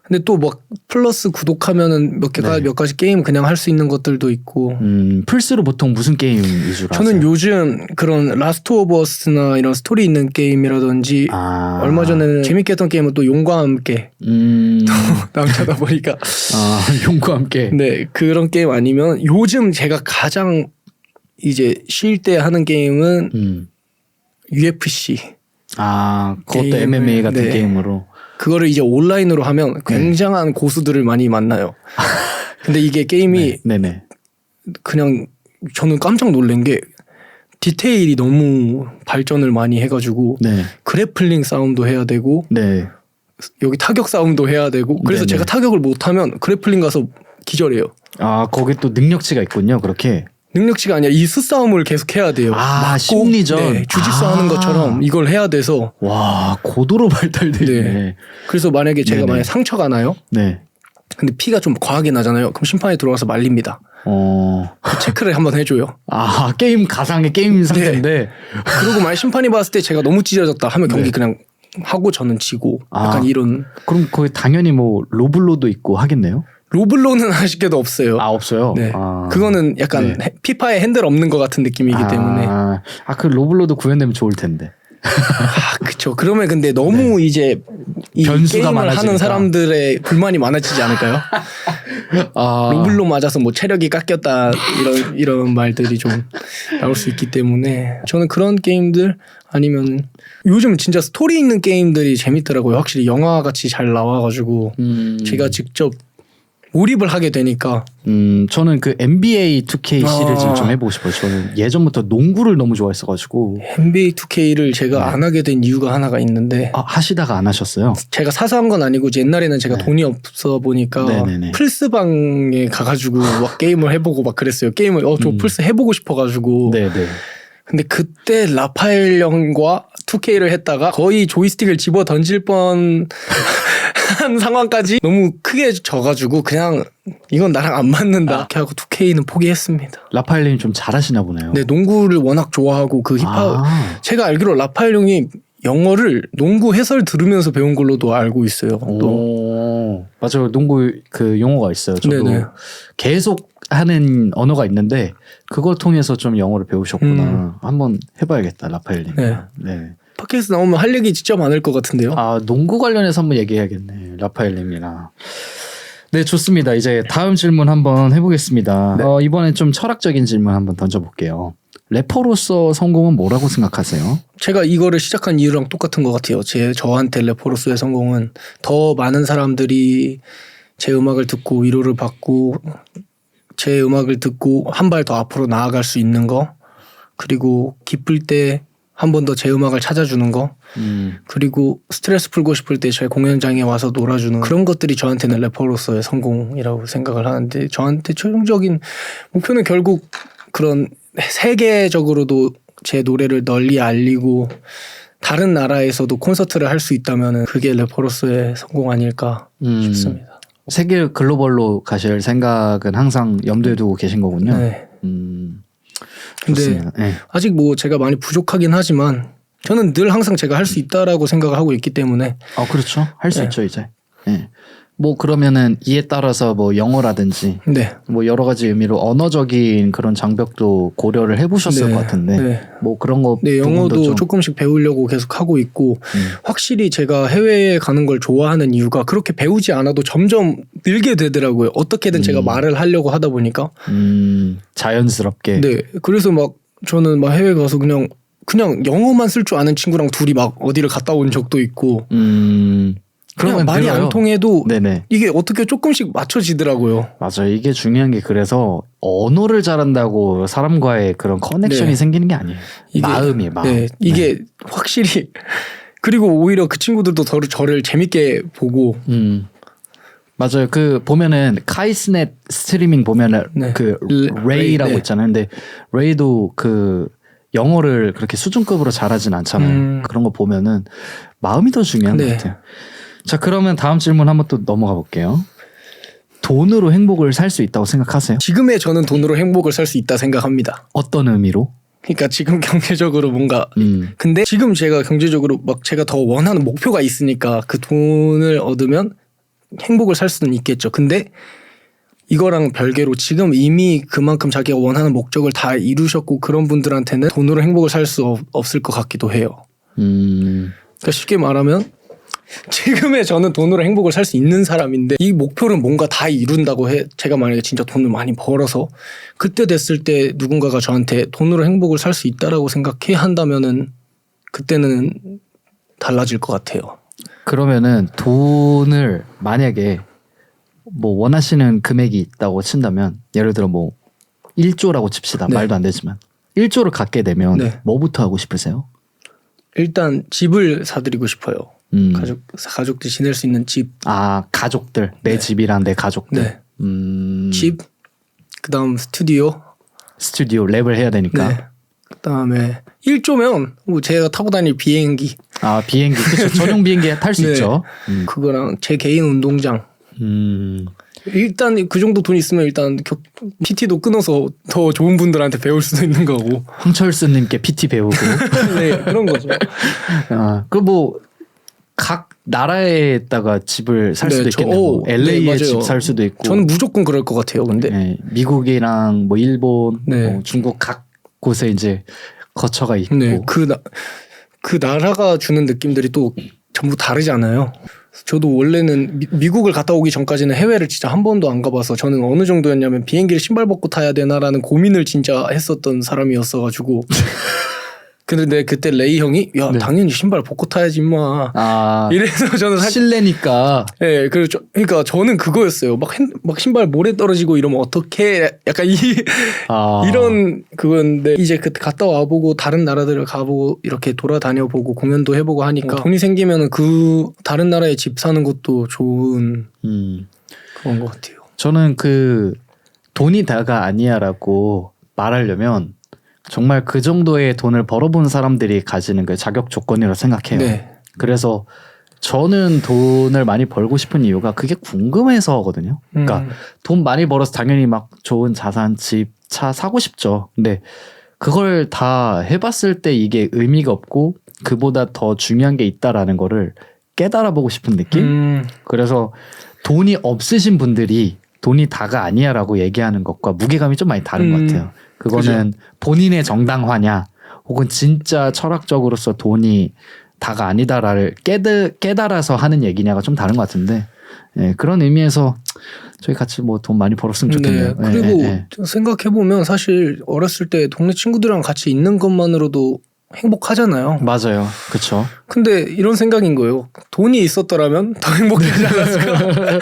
근데 또 막 플러스 구독하면은 몇 가지 게임 그냥 할 수 있는 것들도 있고. 플스로 보통 무슨 게임 위주로 저는 하세요? 요즘 그런 라스트 오브 어스나 이런 스토리 있는 게임이라든지 얼마 전에는 재밌게 했던 게임은 또 용과 함께 남자다 보니까 용과 함께 네 그런 게임 아니면 요즘 제가 가장 이제 쉴 때 하는 게임은 UFC. 그것도 MMA 같은 게임으로. 그거를 이제 온라인으로 하면 굉장한 고수들을 많이 만나요. 근데 이게 게임이 네네. 그냥 저는 깜짝 놀란 게 디테일이 너무 발전을 많이 해가지고 그래플링 싸움도 해야 되고 여기 타격 싸움도 해야 되고 그래서 제가 타격을 못하면 그래플링 가서 기절해요. 거기 또 능력치가 있군요. 그렇게. 능력치가 아니라 이 수싸움을 계속 해야 돼요. 맞고, 심리전. 네, 주짓수 하는 것처럼 이걸 해야 돼서. 와, 고도로 발달돼 있네. 네. 그래서 만약에 제가 네네. 만약에 상처가 나요. 네. 근데 피가 좀 과하게 나잖아요. 그럼 심판이 들어와서 말립니다. 그 체크를 한번 해줘요. 게임 가상의 게임 상태인데. 그리고 만약 심판이 봤을 때 제가 너무 찢어졌다 하면 경기 네. 그냥 하고 저는 지고 약간 이런. 그럼 거기 당연히 뭐 로블로도 있고 하겠네요. 로블로는 아쉽게도 없어요. 없어요. 네. 그거는 약간 네. 피파에 핸들 없는 것 같은 느낌이기 때문에. 그 로블로도 구현되면 좋을 텐데. 그쵸. 그러면 근데 너무 이제 이 변수가 게임을 많아지니까. 하는 사람들의 불만이 많아지지 않을까요? 로블로 맞아서 뭐 체력이 깎였다 이런 말들이 좀 나올 수 있기 때문에 저는 그런 게임들 아니면 요즘 진짜 스토리 있는 게임들이 재밌더라고요. 확실히 영화 같이 잘 나와가지고 제가 직접 몰입을 하게 되니까. 저는 그 NBA 2K 시리즈를 좀 해보고 싶어요. 저는 예전부터 농구를 너무 좋아했어가지고. NBA 2K를 제가 안 하게 된 이유가 하나가 있는데. 하시다가 안 하셨어요? 제가 사서 한 건 아니고 옛날에는 제가 돈이 없어 보니까 네네네. 플스방에 가가지고 막 게임을 해보고 막 그랬어요. 게임을 저 플스 해보고 싶어가지고. 네네. 근데 그때 라파엘 형과 2K를 했다가 거의 조이스틱을 집어 던질 뻔한 상황까지 너무 크게 져가지고 그냥 이건 나랑 안 맞는다 이렇게 하고 2K는 포기했습니다. 라파엘님이 좀 잘하시나 보네요. 네, 농구를 워낙 좋아하고 그 힙합 제가 알기로 라파엘 형이 영어를 농구 해설 들으면서 배운 걸로도 알고 있어요. 또. 맞아요. 농구 그 용어가 있어요. 저도 네네. 계속 하는 언어가 있는데 그걸 통해서 좀 영어를 배우셨구나. 한번 해봐야겠다, 라파엘님. 네. 네. 팟캐스트 나오면 할 얘기 진짜 많을 것 같은데요. 농구 관련해서 한번 얘기해야겠네, 라파엘님이랑. 네, 좋습니다. 이제 다음 질문 한번 해보겠습니다. 네. 이번엔 좀 철학적인 질문 한번 던져볼게요. 래퍼로서 성공은 뭐라고 생각하세요? 제가 이거를 시작한 이유랑 똑같은 것 같아요. 저한테 래퍼로서의 성공은 더 많은 사람들이 제 음악을 듣고 위로를 받고 제 음악을 듣고 한 발 더 앞으로 나아갈 수 있는 거, 그리고 기쁠 때 한 번 더 제 음악을 찾아주는 거, 그리고 스트레스 풀고 싶을 때 제 공연장에 와서 놀아주는 그런 것들이 저한테는 래퍼로서의 성공이라고 생각을 하는데, 저한테 최종적인 목표는 결국 그런 세계적으로도 제 노래를 널리 알리고 다른 나라에서도 콘서트를 할 수 있다면 그게 래퍼로서의 성공 아닐까 싶습니다. 세계 글로벌로 가실 생각은 항상 염두에 두고 계신 거군요. 네. 근데 좋습니다. 네. 아직 뭐 제가 많이 부족하긴 하지만 저는 늘 항상 제가 할 수 있다라고 생각을 하고 있기 때문에. 그렇죠. 할 수 네. 있죠, 이제. 네. 뭐 그러면은 이에 따라서 뭐 영어라든지 네. 뭐 여러 가지 의미로 언어적인 그런 장벽도 고려를 해보셨을 네. 것 같은데 네. 뭐 그런 거 네, 부분도 영어도 좀 조금씩 배우려고 계속 하고 있고 확실히 제가 해외에 가는 걸 좋아하는 이유가 그렇게 배우지 않아도 점점 늘게 되더라고요. 어떻게든 제가 말을 하려고 하다 보니까. 자연스럽게. 네. 그래서 막 저는 막 해외 가서 그냥 영어만 쓸 줄 아는 친구랑 둘이 막 어디를 갔다 온 적도 있고. 그냥 말이 늘어요. 안 통해도 네네. 이게 어떻게 조금씩 맞춰지더라고요. 맞아요. 이게 중요한 게 그래서 언어를 잘한다고 사람과의 그런 커넥션이 네. 생기는 게 아니에요. 마음이에요, 마음. 네, 이게 확실히 그리고 오히려 그 친구들도 저를 재밌게 보고. 맞아요. 그 보면은 카이스넷 스트리밍 보면은 네. 그 레이, 레이라고 네. 있잖아요. 근데 레이도 그 영어를 그렇게 수준급으로 잘하진 않잖아요. 그런 거 보면은 마음이 더 중요한 네. 것 같아요. 자, 그러면 다음 질문 한번 또 넘어가 볼게요. 돈으로 행복을 살 수 있다고 생각하세요? 지금의 저는 돈으로 행복을 살 수 있다 생각합니다. 어떤 의미로? 그러니까 지금 경제적으로 뭔가 근데 지금 제가 경제적으로 막 제가 더 원하는 목표가 있으니까 그 돈을 얻으면 행복을 살 수는 있겠죠. 근데 이거랑 별개로 지금 이미 그만큼 자기가 원하는 목적을 다 이루셨고 그런 분들한테는 돈으로 행복을 살 수 없을 것 같기도 해요. 그러니까 쉽게 말하면 지금의 저는 돈으로 행복을 살 수 있는 사람인데 이 목표를 뭔가 다 이룬다고 해. 제가 만약에 진짜 돈을 많이 벌어서 그때 됐을 때 누군가가 저한테 돈으로 행복을 살 수 있다라고 생각해 한다면은 그때는 달라질 것 같아요. 그러면은 돈을 만약에 뭐 원하시는 금액이 있다고 친다면 예를 들어 뭐 1조라고 칩시다. 네. 말도 안 되지만 1조를 갖게 되면 네. 뭐부터 하고 싶으세요? 일단 집을 사드리고 싶어요. 가족들 지낼 수 있는 집. 가족들. 내 네. 집이랑 내 가족들. 네. 집, 그다음 스튜디오, 스튜디오 랩을 해야 되니까. 네. 그다음에 1조면 뭐 제가 타고 다닐 비행기 아 비행기 그쵸. 전용 비행기 탈 수 네. 있죠. 그거랑 제 개인 운동장 일단 그 정도 돈 있으면 일단 PT도 끊어서 더 좋은 분들한테 배울 수도 있는 거고. 황철수님께 PT 배우고. 네 그런 거죠. 그 뭐 각 나라에다가 집을 살 네, 수도 있겠네요. 뭐 네, LA에 맞아요. 집 살 수도 있고. 저는 무조건 그럴 것 같아요. 근데 네, 미국이랑 뭐 일본, 네. 뭐 중국 각 곳에 이제 거처가 있고. 네, 그 나라가 주는 느낌들이 또 전부 다르잖아요. 저도 원래는 미국을 갔다 오기 전까지는 해외를 진짜 한 번도 안 가봐서 저는 어느 정도였냐면 비행기를 신발 벗고 타야 되나라는 고민을 진짜 했었던 사람이었어가지고. 근데 그때 레이 형이 야 네. 당연히 신발 벗고 타야지 임마. 아 이래서 저는 실내니까. 네, 그러니까 저는 그거였어요. 막 신발 모래 떨어지고 이러면 어떡해? 약간 이런 그건데 이제 그때 갔다 와보고 다른 나라들을 가보고 이렇게 돌아다녀보고 공연도 해보고 하니까 돈이 생기면은 그 다른 나라에 집 사는 것도 좋은 그런 것 같아요. 저는 그 돈이 다가 아니야라고 말하려면 정말 그 정도의 돈을 벌어본 사람들이 가지는 그 자격 조건이라고 생각해요. 네. 그래서 저는 돈을 많이 벌고 싶은 이유가 그게 궁금해서거든요. 그러니까 돈 많이 벌어서 당연히 막 좋은 자산, 집, 차 사고 싶죠. 근데 그걸 다 해봤을 때 이게 의미가 없고 그보다 더 중요한 게 있다라는 거를 깨달아보고 싶은 느낌? 그래서 돈이 없으신 분들이 돈이 다가 아니야라고 얘기하는 것과 무게감이 좀 많이 다른 것 같아요. 그거는 그죠. 본인의 정당화냐 혹은 진짜 철학적으로서 돈이 다가 아니다를 깨달아서 하는 얘기냐가 좀 다른 것 같은데 예, 그런 의미에서 저희 같이 뭐 돈 많이 벌었으면 좋겠네요. 네, 그리고 생각해보면 사실 어렸을 때 동네 친구들이랑 같이 있는 것만으로도 행복하잖아요. 맞아요. 그렇죠. 근데 이런 생각인 거예요. 돈이 있었더라면 더 행복하지 않았을까?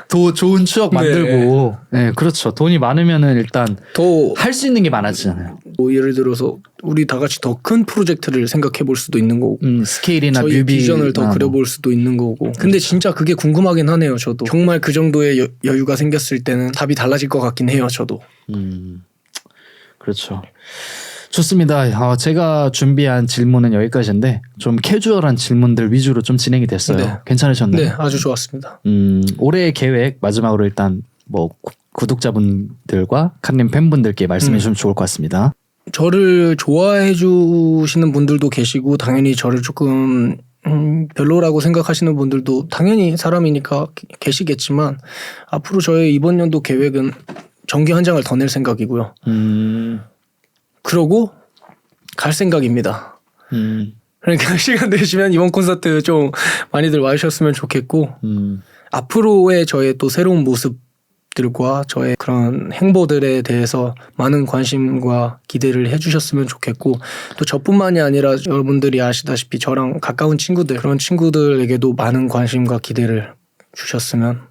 더 좋은 추억 만들고 네, 그렇죠. 돈이 많으면은 일단 더 할 수 있는 게 많아지잖아요. 뭐 예를 들어서 우리 다 같이 더 큰 프로젝트를 생각해 볼 수도 있는 거고 스케일이나 저희 뮤비 비전을 더 그려볼 수도 있는 거고. 근데 진짜 그게 궁금하긴 하네요. 저도 정말 그 정도의 여유가 생겼을 때는 답이 달라질 것 같긴 해요. 저도. 그렇죠. 좋습니다. 제가 준비한 질문은 여기까지인데 좀 캐주얼한 질문들 위주로 좀 진행이 됐어요. 네. 괜찮으셨나요? 네, 아주 좋았습니다. 올해의 계획 마지막으로 일단 뭐 구독자분들과 칸님 팬분들께 말씀해 주시면 좋을 것 같습니다. 저를 좋아해 주시는 분들도 계시고 당연히 저를 조금 별로라고 생각하시는 분들도 당연히 사람이니까 계시겠지만 앞으로 저의 이번 연도 계획은 정기 한 장을 더 낼 생각이고요. 그러고 갈 생각입니다. 그러니까 시간 되시면 이번 콘서트 좀 많이들 와주셨으면 좋겠고 앞으로의 저의 또 새로운 모습들과 저의 그런 행보들에 대해서 많은 관심과 기대를 해주셨으면 좋겠고 또 저뿐만이 아니라 여러분들이 아시다시피 저랑 가까운 친구들 그런 친구들에게도 많은 관심과 기대를 주셨으면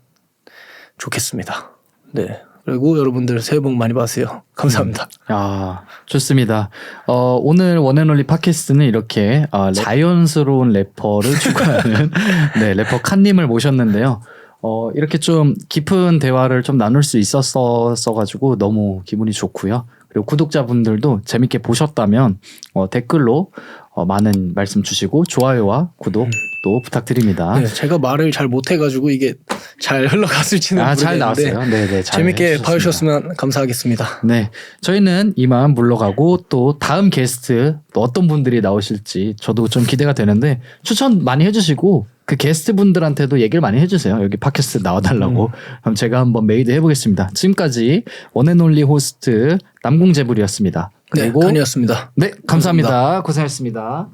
좋겠습니다. 네. 그리고 여러분들 새해 복 많이 받으세요. 감사합니다. 좋습니다. 오늘 원앤올리 팟캐스트는 이렇게 자연스러운 래퍼를 추구하는 네, 래퍼 칸님을 모셨는데요. 이렇게 좀 깊은 대화를 좀 나눌 수 있었어가지고 너무 기분이 좋고요. 그리고 구독자분들도 재밌게 보셨다면 댓글로 많은 말씀 주시고 좋아요와 구독도 부탁드립니다. 네, 제가 말을 잘 못해가지고 이게 잘 흘러갔을지는 모르겠는데 잘 나왔어요. 네네, 잘 재밌게 해주셨습니다. 봐주셨으면 감사하겠습니다. 네, 저희는 이만 물러가고 또 다음 게스트 또 어떤 분들이 나오실지 저도 좀 기대가 되는데 추천 많이 해주시고 그 게스트 분들한테도 얘기를 많이 해주세요. 여기 팟캐스트 나와달라고. 그럼 제가 한번 메이드 해보겠습니다. 지금까지 원앤올리 호스트 남궁재불이었습니다. 네, 그리고 칸이었습니다. 네, 감사합니다. 고생하셨습니다.